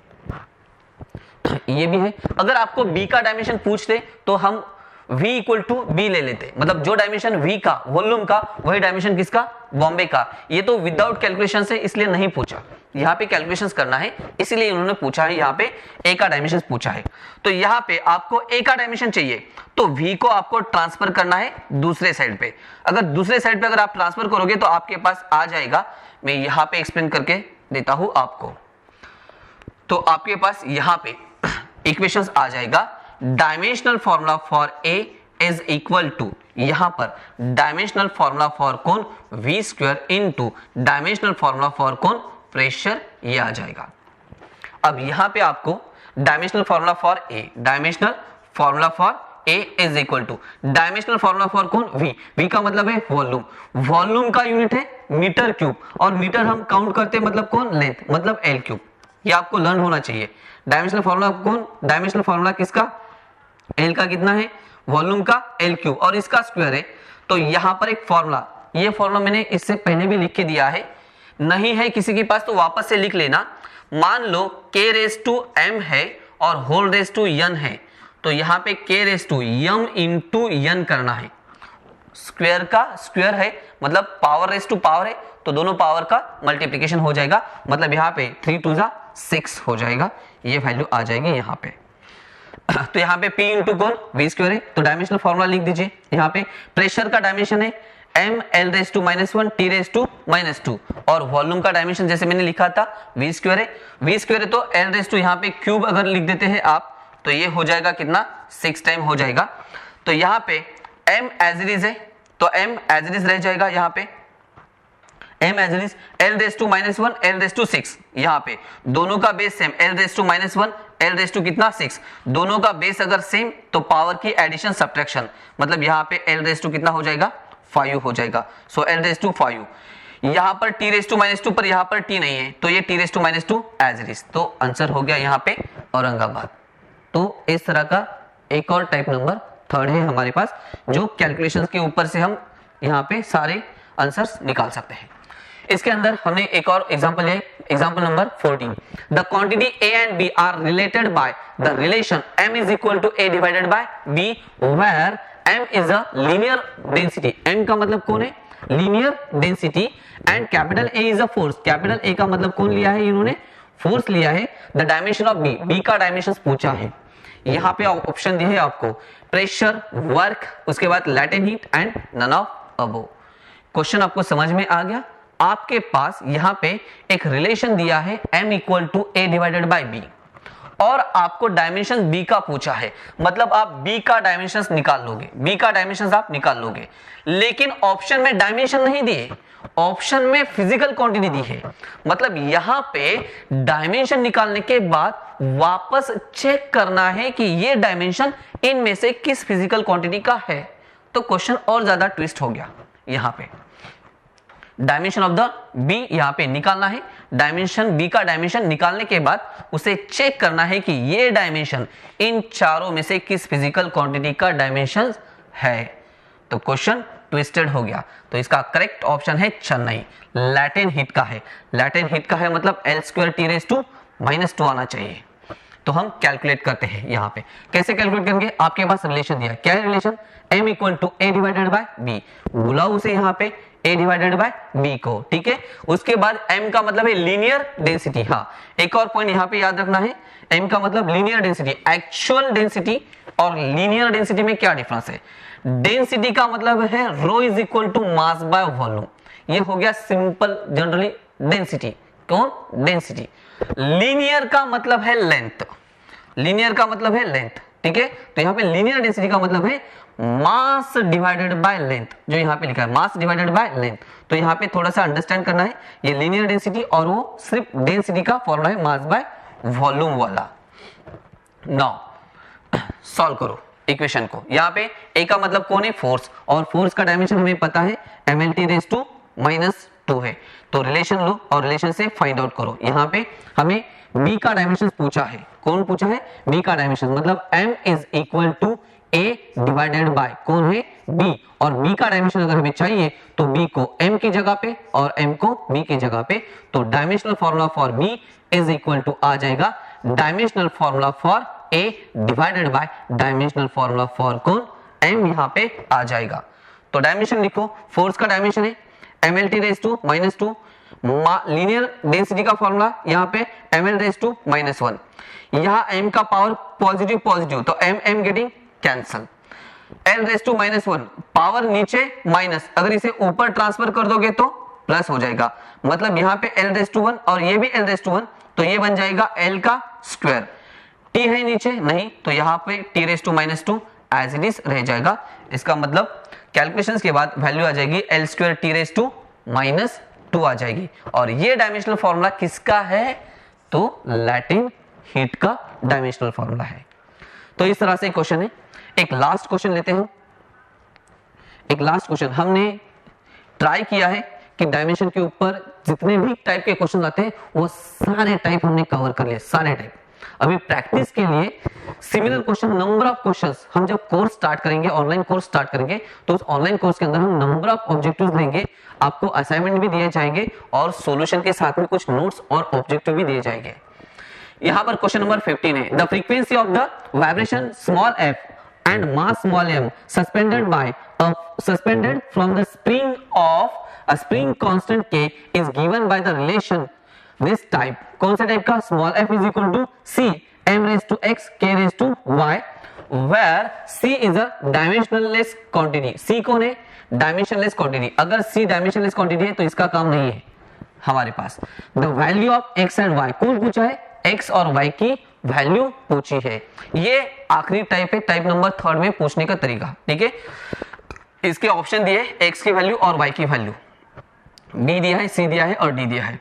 ये भी है। अगर आपको B का डायमेंशन पूछते तो हम V इक्वल टू B ले लेते, मतलब जो डायमेंशन V का वॉल्यूम का वही डायमेंशन किसका? बॉम्बे का। ये तो विदाउट कैलकुलेशन से इसलिए नहीं पूछा, यहाँ पे कैलकुलेशंस करना है, इसलिए इन्होंने पूछा है, यहाँ पे A का डायमेंशन पूछा है। तो यहाँ पे आपको A का डायमेंशन चाहिए, तो V को आपको ट्रांसफर करना है दूसरे साइड पे। अगर दूसरे साइड पे अगर आप ट्रांसफर करोगे तो आपके पास आ जाएगा, मैं यहाँ पे एक्सप्लेन करके देता हूं आपको। तो आपके पास यहाँ पे इक्वेशंस आ जाएगा, dimensional formula for A is equal to, यहां पर डायमेंशनल फॉर्मूला फॉर कौन? V square into dimensional formula for कौन? प्रेशर। ये आ जाएगा। अब यहाँ पे आपको dimensional formula for A, dimensional formula for A is equal to dimensional formula for कौन, वी, वी का मतलब है वॉल्यूम, वॉल्यूम का यूनिट है मीटर क्यूब, और मीटर हम काउंट करते हैं मतलब कौन, लेंथ, मतलब एल क्यूब। ये आपको लर्न होना चाहिए। डायमेंशनल फॉर्मूला कौन, डायमेंशनल फॉर्मूला किसका, एल का कितना है, वॉल्यूम का एल क्यूब, और इसका स्क्वायर है। तो यहां पर एक फॉर्मूला, ये फॉर्मूला मैंने इससे पहले भी लिख के दिया है, नहीं है किसी के पास तो वापस से लिख लेना। मान लो k रेस टू m है और होल रेस टू n है, तो यहां पे k raise to m into n करना है। स्क्वायर का स्क्वायर है मतलब पावर रेस टू पावर है, तो दोनों पावर का मल्टीप्लिकेशन हो जाएगा, मतलब यहाँ पे 3 2 6 हो जाएगा, ये वैल्यू आ जाएगी यहाँ पे। तो यहाँ पे P इंटू कौन, V स्क्वायर है, तो डायमेंशनल फॉर्मूला लिख दीजिए। यहाँ पे प्रेशर का डायमेंशन है m l raise to -1 t raise to -2, और वॉल्यूम का डायमेंशन जैसे मैंने लिखा था V स्क्वायर है, V स्क्वायर है तो l रेस टू यहाँ पे क्यूब अगर लिख देते हैं आप, तो ये हो जाएगा कितना, 6 टाइम हो जाएगा। तो यहाँ पे m एज इट इज है, तो m एज इट इज रह जाएगा, यहाँ पे m as it is l raise to -1 l raise to 6, यहाँ पे दोनों का base same, l raise to -1 l raise to कितना 6, दोनों का बेस अगर सेम तो पावर की एडिशन सब्ट्रैक्शन, मतलब यहाँ पे l रेस टू कितना हो जाएगा, 5 हो जाएगा। सो l रेस टू 5, यहाँ पर t रेस टू -2 पर यहाँ पर t नहीं है, तो ये t raise to -2 as it is, तो आंसर हो गया यहाँ पे औरंगाबाद। तो इस तरह का एक और टाइप नंबर 3 है हमारे पास, जो कैलकुलेशंस के ऊपर से हम यहाँ पे सारे आंसर्स निकाल सकते हैं। इसके अंदर हमने एक और एग्जांपल है, example number 14। The quantity a and b are related by the relation m is equal to a divided by b, where m is a linear density, m का मतलब कौन है, linear density, and capital A is a force, capital A का मतलब कौन लिया है, इन्होंने फोर्स लिया है। The dimension of b, b का डायमेंशन पूछा है, यहाँ पे ऑप्शन दिए है आपको, प्रेशर, वर्क, उसके बाद latent heat and none of above. Question आपको समझ में आ गया। आपके पास यहाँ पे एक रिलेशन दिया है m equal to a divided by b, और आपको डायमेंशन b का पूछा है, मतलब आप b का डायमेंशंस निकाल लोगे, b का डायमेंशंस आप निकाल लोगे, लेकिन ऑप्शन में डायमेंशन नहीं दिए, ऑप्शन में फिजिकल क्वांटिटी दी है। मतलब यहाँ पे डायमेंशन निकालने के बाद वापस चेक करना है कि ये डायमेंशन इनमें से किस फिजिकल क्वांटिटी का है, तो क्वेश्चन और ज्यादा ट्विस्ट हो गया। यहाँ पे डायमेंशन ऑफ द b यहाँ पे निकालना है, डायमेंशन b का डायमेंशन निकालने के बाद उसे चेक करना है कि ये डायमेंशन इन चारों में से किस फिजिकल क्वांटिटी का डायमेंशन है, तो क्वेश्चन ट्विस्टेड हो गया। तो इसका करेक्ट ऑप्शन है चेन्नई, लैटेंट हीट का है, लैटेंट हीट का है मतलब L² T रेज़ टू -2 आना चाहिए। तो हम कैलकुलेट करते हैं, यहाँ पे कैसे कैलकुलेट करेंगे, आपके पास रिलेशन दिया है, क्या है relation, m equal to a divided by b, बुलाओ उसे यहाँ पे a डिवाइडेड बाय b को, ठीक है। उसके बाद m का मतलब है लीनियर डेंसिटी, हाँ एक और पॉइंट यहाँ पे याद रखना है, m का मतलब लीनियर डेंसिटी, एक्चुअल डेंसिटी और लीनियर डेंसिटी में क्या डिफरेंस है। डेंसिटी का मतलब है rho is equal to mass by volume, ये हो गया सिंपल जनरली डेंसिटी, कौन, डेंसिटी। लीनियर का मतलब है लेंथ, लीनियर का मतलब है लेंथ, ठीक है। तो यहाँ पे लीनियर डेंसिटी का मतलब है मास डिवाइडेड बाय लेंथ, जो यहाँ पे लिखा है मास डिवाइडेड बाय लेंथ। तो यहाँ पे थोड़ा सा अंडरस्टैंड करना है, ये लीनियर डेंसिटी और वो सिर्फ डेंसिटी का फॉर्मूला है मास बाय वॉल्यूम वाला। नाउ सॉल्व करो इक्वेशन को। यहाँ पे ए का मतलब कौन है, फोर्स, और फोर्स का डायमेंशन हमें पता है mlt रेज़ टू -2 है, तो रिलेशन लो और रिलेशन से फाइंड आउट करो। यहाँ पे हमें b का डायमेंशन पूछा है, कौन पूछा है, b का डायमेंशन, मतलब m is equal to a divided by कौन है, b, और b का डायमेंशन अगर हमें चाहिए तो b को m की जगह पे और m को b की जगह पे, तो dimensional formula for b is equal to आ जाएगा dimensional formula for a divided by dimensional formula for कौन, m यहाँ पे आ जाएगा। तो डायमेंशन लिखो, फोर्स का डायमेंशन है mlt raise to -2, linear density का फॉर्मूला यहाँ पे ml रेज़ टू -1, यहाँ m का पावर पॉजिटिव पॉजिटिव, तो m getting cancel, l raise to -1 power नीचे माइनस, अगर इसे ऊपर ट्रांसफर कर दोगे तो प्लस हो जाएगा, मतलब यहाँ पे l रेज़ टू 1 और ये भी l रेज़ टू 1, तो ये बन जाएगा l का स्क्वायर, t है नीचे नहीं, तो यहाँ पे t raise to -2 as it is रह जाएगा। इसका मतलब कैलकुलेशंस के बाद वैल्यू आ जाएगी L² T रेज़ टू -2 आ जाएगी। और ये डायमेंशनल फॉर्मूला किसका है, तो लैटेंट हीट का डायमेंशनल फॉर्मूला है। तो इस तरह से क्वेश्चन है। एक लास्ट क्वेश्चन लेते हैं। एक लास्ट क्वेश्चन हमने ट्राई किया है कि डायमेंशन के ऊपर जितने भी टाइप के क्वेश्चन आते हैं वो सारे टाइप हमने कवर कर लिए, सारे टाइप। अभी प्रैक्टिस के लिए similar question, number of questions, हम जब कोर्स स्टार्ट करेंगे, ऑनलाइन कोर्स स्टार्ट करेंगे, तो उस ऑनलाइन कोर्स के अंदर हम नंबर ऑफ ऑब्जेक्टिव्स देंगे, आपको असाइनमेंट भी दिए जाएंगे और सॉल्यूशन के साथ में कुछ नोट्स और ऑब्जेक्टिव भी दिए जाएंगे। यहां पर क्वेश्चन नंबर 15 है, the frequency of the vibration small f and mass small m suspended from the spring of a spring constant k is given by the relation this type। कौन सा type का? small f is equal to c m raised to x k raised to y where c is a dimensionless quantity। c कौन है? dimensionless quantity। अगर c dimensionless quantity है तो इसका काम नहीं है हमारे पास। the value of x and y कौन पूछा है? x और y की वैल्यू पूछी है। ये आखिरी टाइप है, टाइप नंबर 3 में पूछने का तरीका। ठीक है, इसके ऑप्शन दिए x की वैल्यू और y की वैल्यू, b दिया है, c दिया है और d दिया है।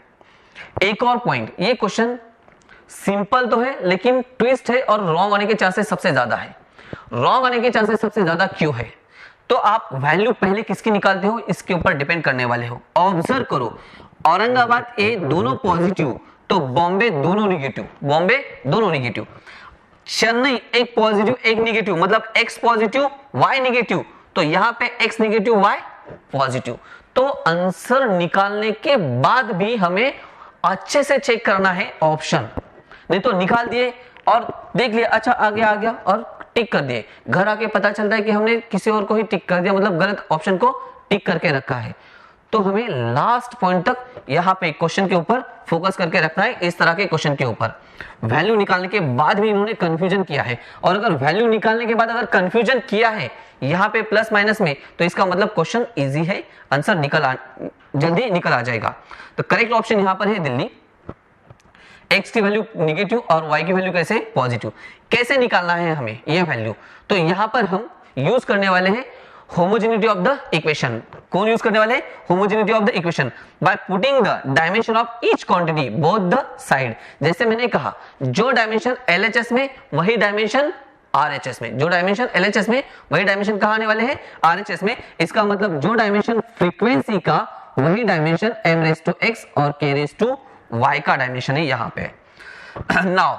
एक और पॉइंट, ये क्वेश्चन सिंपल तो है लेकिन ट्विस्ट है और रॉन्ग आने के चांसेस सबसे ज्यादा है। रॉन्ग आने के चांसेस सबसे ज्यादा क्यों है? तो आप वैल्यू पहले किसकी निकालते हो इसके ऊपर डिपेंड करने वाले हो। ऑब्जर्व करो, औरंगाबाद ए दोनों पॉजिटिव तो बॉम्बे दोनों निगेटिव, बॉम्बे दोनों निगेटिव। चेन्नई एक पॉजिटिव एक निगेटिव, मतलब x पॉजिटिव y निगेटिव, तो यहां पे x निगेटिव y पॉजिटिव। तो आंसर निकालने के बाद भी हमें अच्छे से चेक करना है ऑप्शन, नहीं तो निकाल दिए और देख लिया अच्छा आ गया और टिक कर दिए, घर आके पता चलता है कि हमने किसी और को ही टिक कर दिया, मतलब गलत ऑप्शन को टिक करके रखा है। तो हमें लास्ट पॉइंट तक यहाँ पे क्वेश्चन के ऊपर फोकस करके रखना है, इस तरह के क्वेश्चन के ऊपर। वैल्यू निकालने के बाद भी इन्होंने कंफ्यूजन किया है, और अगर वैल्यू निकालने के बाद अगर कंफ्यूजन किया है यहाँ पे प्लस माइनस में, तो इसका मतलब क्वेश्चन इजी है, आंसर जल्दी निकल आ जाएगा। तो करेक्ट ऑप्शन यहाँ पर है दिल्ली। x की वैल्यू निगेटिव और y की वैल्यू कैसे? पॉजिटिव। कैसे निकालना है हमें ये वैल्यू? तो यहाँ पर हम यूज करने वाले हैं होमोजेनिटी ऑफ द इक्वेशन। कौन यूज करने वाले? Homogeneity of the equation by putting the dimension of each quantity both the side. जैसे मैंने कहा, जो डायमेंशन LHS में वही डायमेंशन RHS में, जो डायमेंशन LHS में वही डायमेंशन कहाँ आने वाले हैं? RHS में। इसका मतलब जो डायमेंशन फ्रीक्वेंसी का वही dimension m raise to x और k रेज़ टू y का डायमेंशन है यहाँ पे। नाउ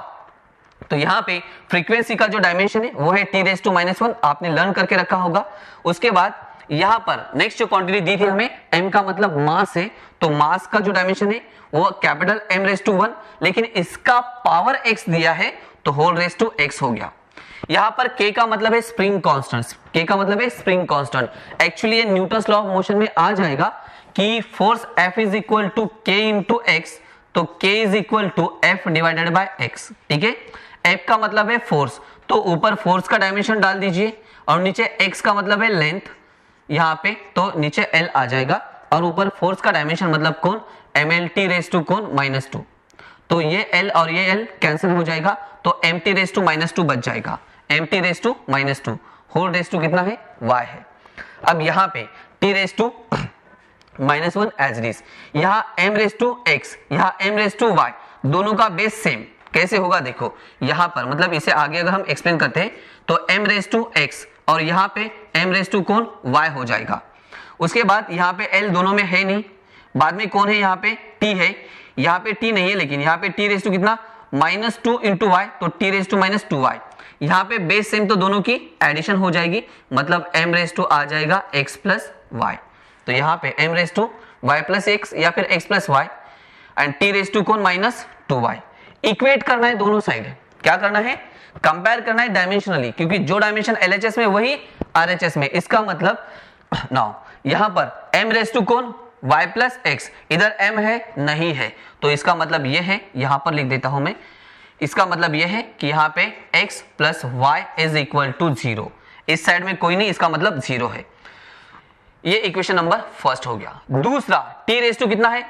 तो यहाँ पे फ्रीक्वेंसी का जो डायमेंशन है वो है t रेज़ टू -1, आपने लर्न करके रखा होगा। उसके बाद यहाँ पर नेक्स्ट जो क्वांटिटी दी थी हमें, m का मतलब मास है, तो मास का जो डायमेंशन है वो कैपिटल m रेज़ टू 1, लेकिन इसका पावर x दिया है तो होल रेज़ टू x हो गया। यहाँ पर k का मतलब है स्प्रिंग कांस्टेंट, k का मतलब है स्प्रिंग कांस्टेंट। एक्चुअली ये न्यूटन्स लॉ ऑफ मोशन में आ जाएगा कि force F is equal to k into x, तो k is equal to F divided by x। ठीक है, F का मतलब है फोर्स, तो ऊपर फोर्स का डायमेंशन डाल दीजिए और नीचे x का मतलब है लेंथ यहाँ पे, तो नीचे L आ जाएगा और ऊपर फोर्स का डायमेंशन मतलब कौन? mlt रेज़ टू कौन? -2। तो ये L और ये L कैंसिल हो जाएगा, तो mt रेज़ टू -2 बच जाएगा। mt raise to -2 whole raise to कितना है? y है। अब यहाँ पे t raise to -1 as it is, यहाँ m रेज़ टू x, यहाँ m रेज़ टू y, दोनों का बेस सेम। कैसे होगा देखो, यहाँ पर मतलब इसे आगे अगर हम एक्सप्लेन करते हैं तो m रेज़ टू x और यहाँ पे m रेज़ टू कौन? y हो जाएगा। उसके बाद यहाँ पे L दोनों में है नहीं, बाद में कौन है? यहाँ पे t है, यहाँ पे t नहीं है, लेकिन यहाँ पे t रेज़ टू कितना? -2 इंटू y, तो t रेज़ टू -2y। यहाँ पे बेस सेम तो दोनों की एडिशन हो जाएगी, मतलब m रेज़ टू आ जाएगा x प्लस y। तो यहाँ पे m raise to y plus x या फिर x plus y and t raise to कौन? -2y। इक्वेट करना है दोनों साइड। क्या करना है? कंपेयर करना है डायमेंशनली, क्योंकि जो डायमेंशन LHS में वही RHS में। इसका मतलब नाउ यहाँ पर m रेज़ टू कौन? y प्लस x, इधर m है नहीं है, तो इसका मतलब ये है, यहाँ पर लिख देता हूं मैं, इसका मतलब ये है कि यहाँ पे x plus y is equal to 0। इस साइड में कोई नहीं, इसका मतलब 0 है। ये इक्वेशन नंबर फर्स्ट हो गया। दूसरा t रेज़ टू कितना है?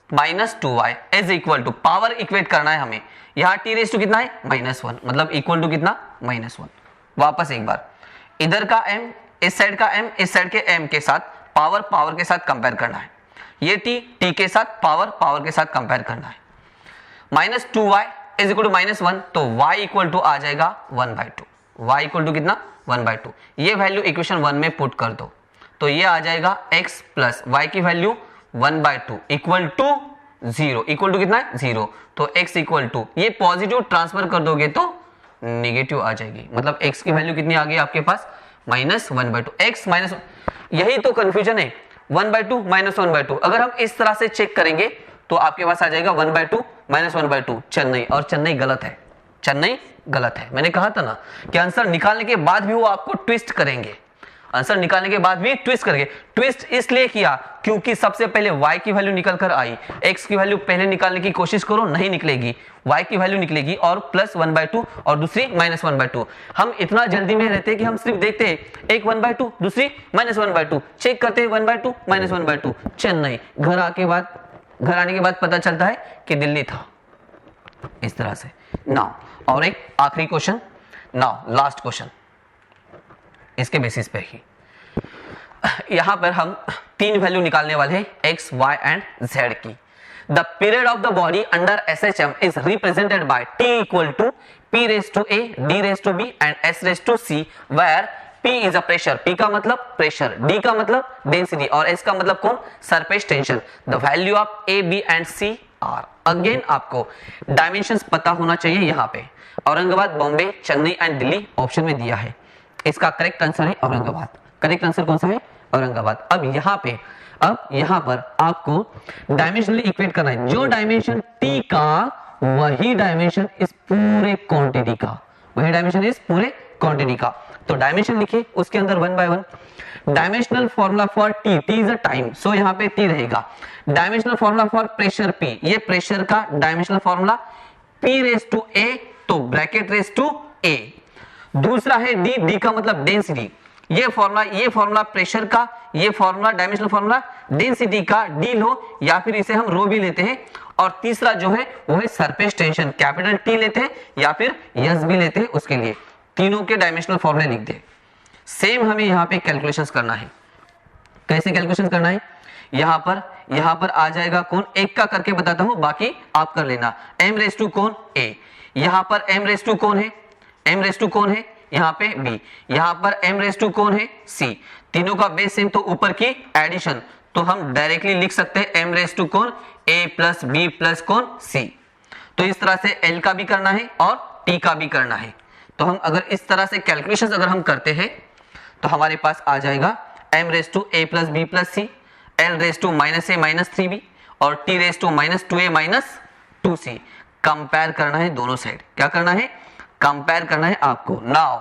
-2y is equal to, power equate करना है हमें, यहाँ t रेज़ टू कितना है? -1, मतलब इक्वल टू कितना? -1। वापस एक बार, इधर का m, इस साइड का m, इस साइड के m के साथ पावर के साथ कंपेयर करना है। ये t के साथ पावर के साथ कंपेयर करना है। Minus 2y is equal to minus 1, तो y इक्वल टू आ जाएगा 1/2। y इक्वल टू कितना 1/2। ये वैल्यू इक्वेशन 1 में पुट कर दो तो ये आ जाएगा x प्लस y की value 1/2 equal to 0, equal to कितना है 0, तो x इक्वल टू ये पॉजिटिव ट्रांसफर कर दोगे तो नेगेटिव आ जाएगी, मतलब x की वैल्यू कितनी आ गई आपके पास माइनस 1/2। x माइनस, यही तो कंफ्यूजन है, 1/2 माइनस 1/2। अगर हम इस तरह से चेक करेंगे तो आपके पास आ जाएगा 1/2 माइनस 1/2 चेन्नई, और चेन्नई गलत है, चेन्नई गलत है। मैंने कहा था ना कि आंसर निकालने के बाद भी वो आपको ट्विस्ट करेंगे, आंसर निकालने के बाद भी ट्विस्ट करेंगे। ट्विस्ट इसलिए किया क्योंकि सबसे पहले y की वैल्यू निकल कर आई, x की वैल्यू पहले निकालने की कोशिश करो नहीं निकलेगी, y की वैल्यू निकलेगी और प्लस 1/2 और दूसरी माइनस 1/2। हम इतना जल्दी में रहते हैं कि हम सिर्फ देखते हैं एक 1/2 दूसरी माइनस 1/2, चेक करते हैं 1/2 माइनस 1/2 चेन्नई, घर आने के बाद पता चलता है कि दिल्ली था, इस तरह से। नाउ और एक आखिरी क्वेश्चन, नाउ लास्ट क्वेश्चन इसके बेसिस पे ही। यहां पर हम 3 वैल्यू निकालने वाले हैं x, y एंड z की। The period of the body under SHM is represented by t equal to p raise to a, d raise to b and s raise to c, where p is a pressure, p का मतलब pressure, d का मतलब density और s का मतलब कौन, surface tension. The value of a, b and c are, again आपको dimensions पता होना चाहिए। यहाँ पे औरंगाबाद, बॉम्बे, चेन्नई एंड दिल्ली ऑप्शन में दिया है, इसका करेक्ट आंसर है औरंगाबाद। करेक्ट आंसर कौन सा है, औरंगाबाद। अब यहाँ पर आपको डायमेंशनली इक्वेट करना है, जो डायमेंशन t का वही डायमेंशन इस पूरे क्वांटिटी का, वही डायमेंशन इस पूरे क्वांटिटी का। तो डायमेंशन लिखिए, उसके अंदर 1 by 1 dimensional formula for t, t is a time, so यहाँ पे t रहेगा। Dimensional formula for pressure p, ये प्रेशर का dimensional formula p raise to a, तो ब्रैकेट रेज टू a। दूसरा है d, d का मतलब डेंसिटी, ये फॉर्मूला प्रेशर का, ये फॉर्मूला डायमेंशनल फॉर्मूला डेंसिटी का, d लो या फिर इसे हम रो भी लेते हैं। और तीसरा जो है वो है सरफेस टेंशन, कैपिटल T लेते हैं या फिर S भी लेते हैं, उसके लिए तीनों के डायमेंशनल फॉर्मूले लिख दे। सेम हमें यहाँ पे कैलकुलेशंस करना है। कैसे कैलकुलेशन करना है, यहाँ पर आ जाएगा कौन, एक का करके बताता हूं, बाकी आप कर लेना। m रेज टू कौन a, यहाँ पर m रेज टू कौन है, m रेज टू कौन है यहाँ पे b, यहाँ पर m रेज टू कौन है c, तीनों का बेस सेम तो ऊपर की एडिशन, तो हम डायरेक्टली लिख सकते हैं m रेज टू कौन a प्लस b प्लस कौन c। तो इस तरह से l का भी करना है और t का भी करना है। तो हम अगर इस तरह से कैलकुलेशन अगर हम करते हैं तो हमारे पास आ जाएगा m raise to a plus b plus c, l raise to minus a minus 3b और t raise to minus 2a minus 2c। Compare करना है दोनों साइड, क्या करना है, कंपेयर करना है आपको। नाउ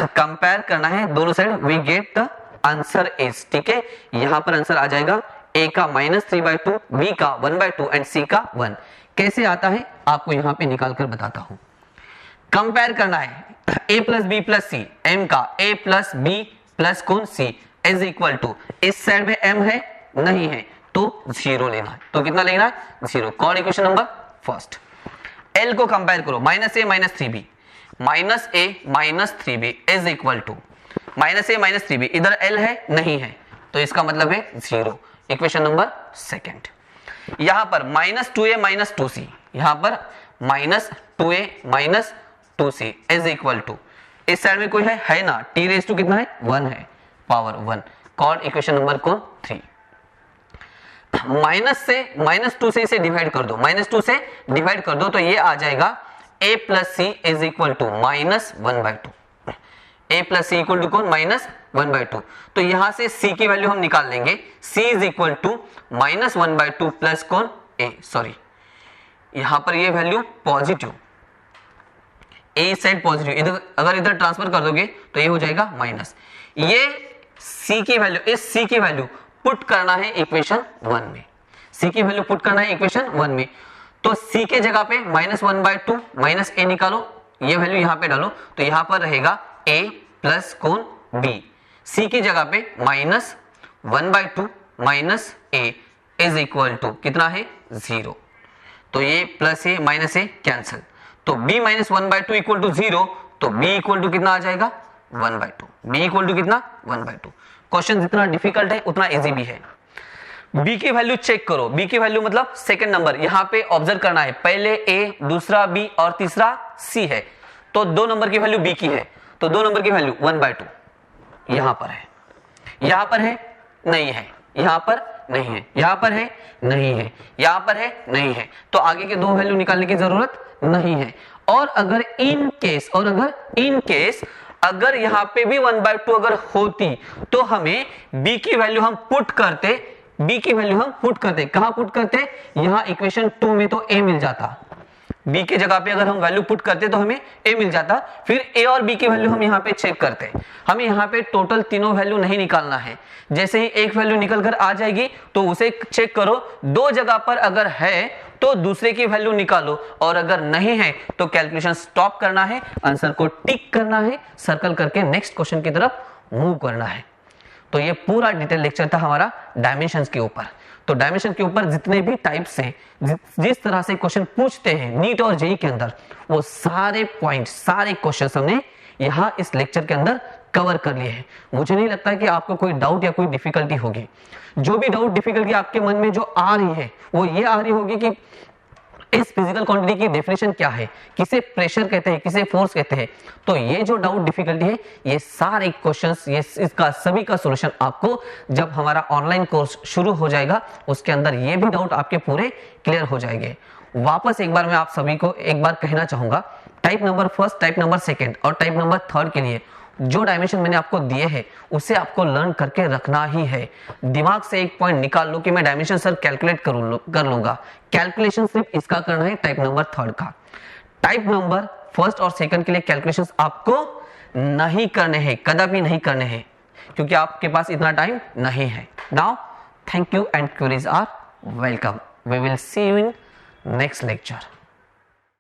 कंपेयर करना है दोनों side, we get the answer is, ठीक है, यहाँ पर आंसर आ जाएगा a का माइनस 3/2, b का 1/2 एंड c का 1। कैसे आता है आपको यहाँ पे निकाल कर बताता हूँ। कंपेयर करना है a plus b plus c, m का a प्लस b प्लस कौन c इज इक्वल टू, इस साइड में m है नहीं है तो 0 लेना है, तो कितना लेना है 0। कौन इक्वेशन नंबर फर्स्ट। l को कंपेयर करो, minus a minus 3b, minus a minus 3b is equal to minus a minus 3b, इधर l है नहीं है तो इसका मतलब है 0। Equation number second. यहां पर माइनस 2a माइनस 2c, यहां पर minus 2a minus 2c is equal to, इस साइड में कोई है ना, t रेज टू कितना है 1 है, पावर 1। कौन इक्वेशन नंबर कौन 3। माइनस 2 से इसे डिवाइड कर दो, माइनस 2 से डिवाइड कर दो तो ये आ जाएगा a plus c is equal to minus 1/2, a plus c equal to कौन माइनस 1/2। तो यहां से c की वैल्यू हम निकाल लेंगे, c is equal to minus 1/2 plus कौन a, सॉरी यहां पर ये value positive, a side positive, इधर अगर इधर ट्रांसफर कर दोगे तो ये हो जाएगा माइनस। ये c की वैल्यू, इस c की वैल्यू पुट करना है इक्वेशन 1 में, c की वैल्यू पुट करना है इक्वेशन 1 में। तो c के जगह पे माइनस 1/2 माइनस a निकालो, ये वैल्यू यहाँ पे डालो तो यहाँ पर रहेगा a प्लस कौन b, c की जगह पे minus 1/2 minus a is equal to कितना है 0। तो ये plus a minus a cancel, तो b माइनस 1/2 इक्वल टू 0, तो b इक्वल टू कितना आ जाएगा 1/2, b इक्वल टू कितना 1/2। क्वेश्चन जितना डिफिकल्ट है उतना इजी भी है। बी की वैल्यू चेक करो, बी की वैल्यू मतलब सेकंड नंबर, यहां पे ऑब्जर्व करना है, पहले ए, दूसरा बी और तीसरा सी है, तो 2 नंबर की वैल्यू बी की है, तो 2 नंबर की वैल्यू 1/2 यहां पर है, यहां पर है नहीं है, यहां पर नहीं है, यहां पर है नहीं है, यहां पर है नहीं है, तो आगे के 2 वैल्यू निकालने की जरूरत नहीं है। और अगर इन केस अगर यहां पे भी 1/2 अगर होती तो हमें बी की वैल्यू हम पुट करते, कहां पुट करते, यहां इक्वेशन 2 में तो ए मिल जाता, बी की जगह पे अगर हम वैल्यू पुट करते तो हमें ए मिल जाता, फिर ए और बी की वैल्यू हम यहाँ पे चेक करते, हमें यहाँ पे टोटल तीनों वैल्यू नहीं निकालना है, जैसे ही एक वैल्यू निकल कर आ जाएगी तो उसे चेक करो, 2 जगह पर अगर है तो दूसरे की वैल्यू निकालो, और अगर नहीं है तो कैलकुलेशन स्टॉप करना है, आंसर को टिक करना है, सर्कल करके नेक्स्ट क्वेश्चन की तरफ मूव करना है। तो ये पूरा डिटेल लेक्चर था हमारा डायमेंशंस के ऊपर। तो डायमेंशन के ऊपर जितने भी टाइप्स हैं, जिस तरह से क्वेश्चन पूछते हैं नीट और जेईई के अंदर, वो सारे पॉइंट, सारे क्वेश्चन हमने यहां इस लेक्चर के अंदर कवर कर लिए हैं। मुझे नहीं लगता कि आपको कोई डाउट या कोई डिफिकल्टी होगी। जो भी डाउट डिफिकल्टी आपके मन में जो आ रही है वो ये आ रही होगी कि इस फिजिकल क्वांटिटी की डेफिनेशन क्या है, किसे प्रेशर कहते हैं, किसे फोर्स कहते हैं। तो ये जो डाउट डिफिकल्टी है, ये सारे क्वेश्चंस, ये इसका सभी का सॉल्यूशन आपको जब हमारा ऑनलाइन कोर्स शुरू हो जाएगा उसके अंदर ये भी डाउट आपके पूरे क्लियर हो जाएंगे। वापस एक बार मैं आप सभी को एक बार कहना चाहूंगा, type number first, type number second और टाइप नंबर थर्ड के लिए जो डायमेंशन मैंने आपको दिए हैं उसे आपको लर्न करके रखना ही है। दिमाग से एक पॉइंट निकाल लो कि मैं डायमेंशन सर कैलकुलेट कर लूंगा। कैलकुलेशन सिर्फ इसका करना है टाइप नंबर थर्ड का। टाइप नंबर फर्स्ट और सेकंड के लिए कैलकुलेशंस आपको नहीं करने हैं, कदापि नहीं करने हैं, क्योंकि आपके पास इतना टाइम नहीं है। Now thank you and queries are welcome. We will see you in next lecture.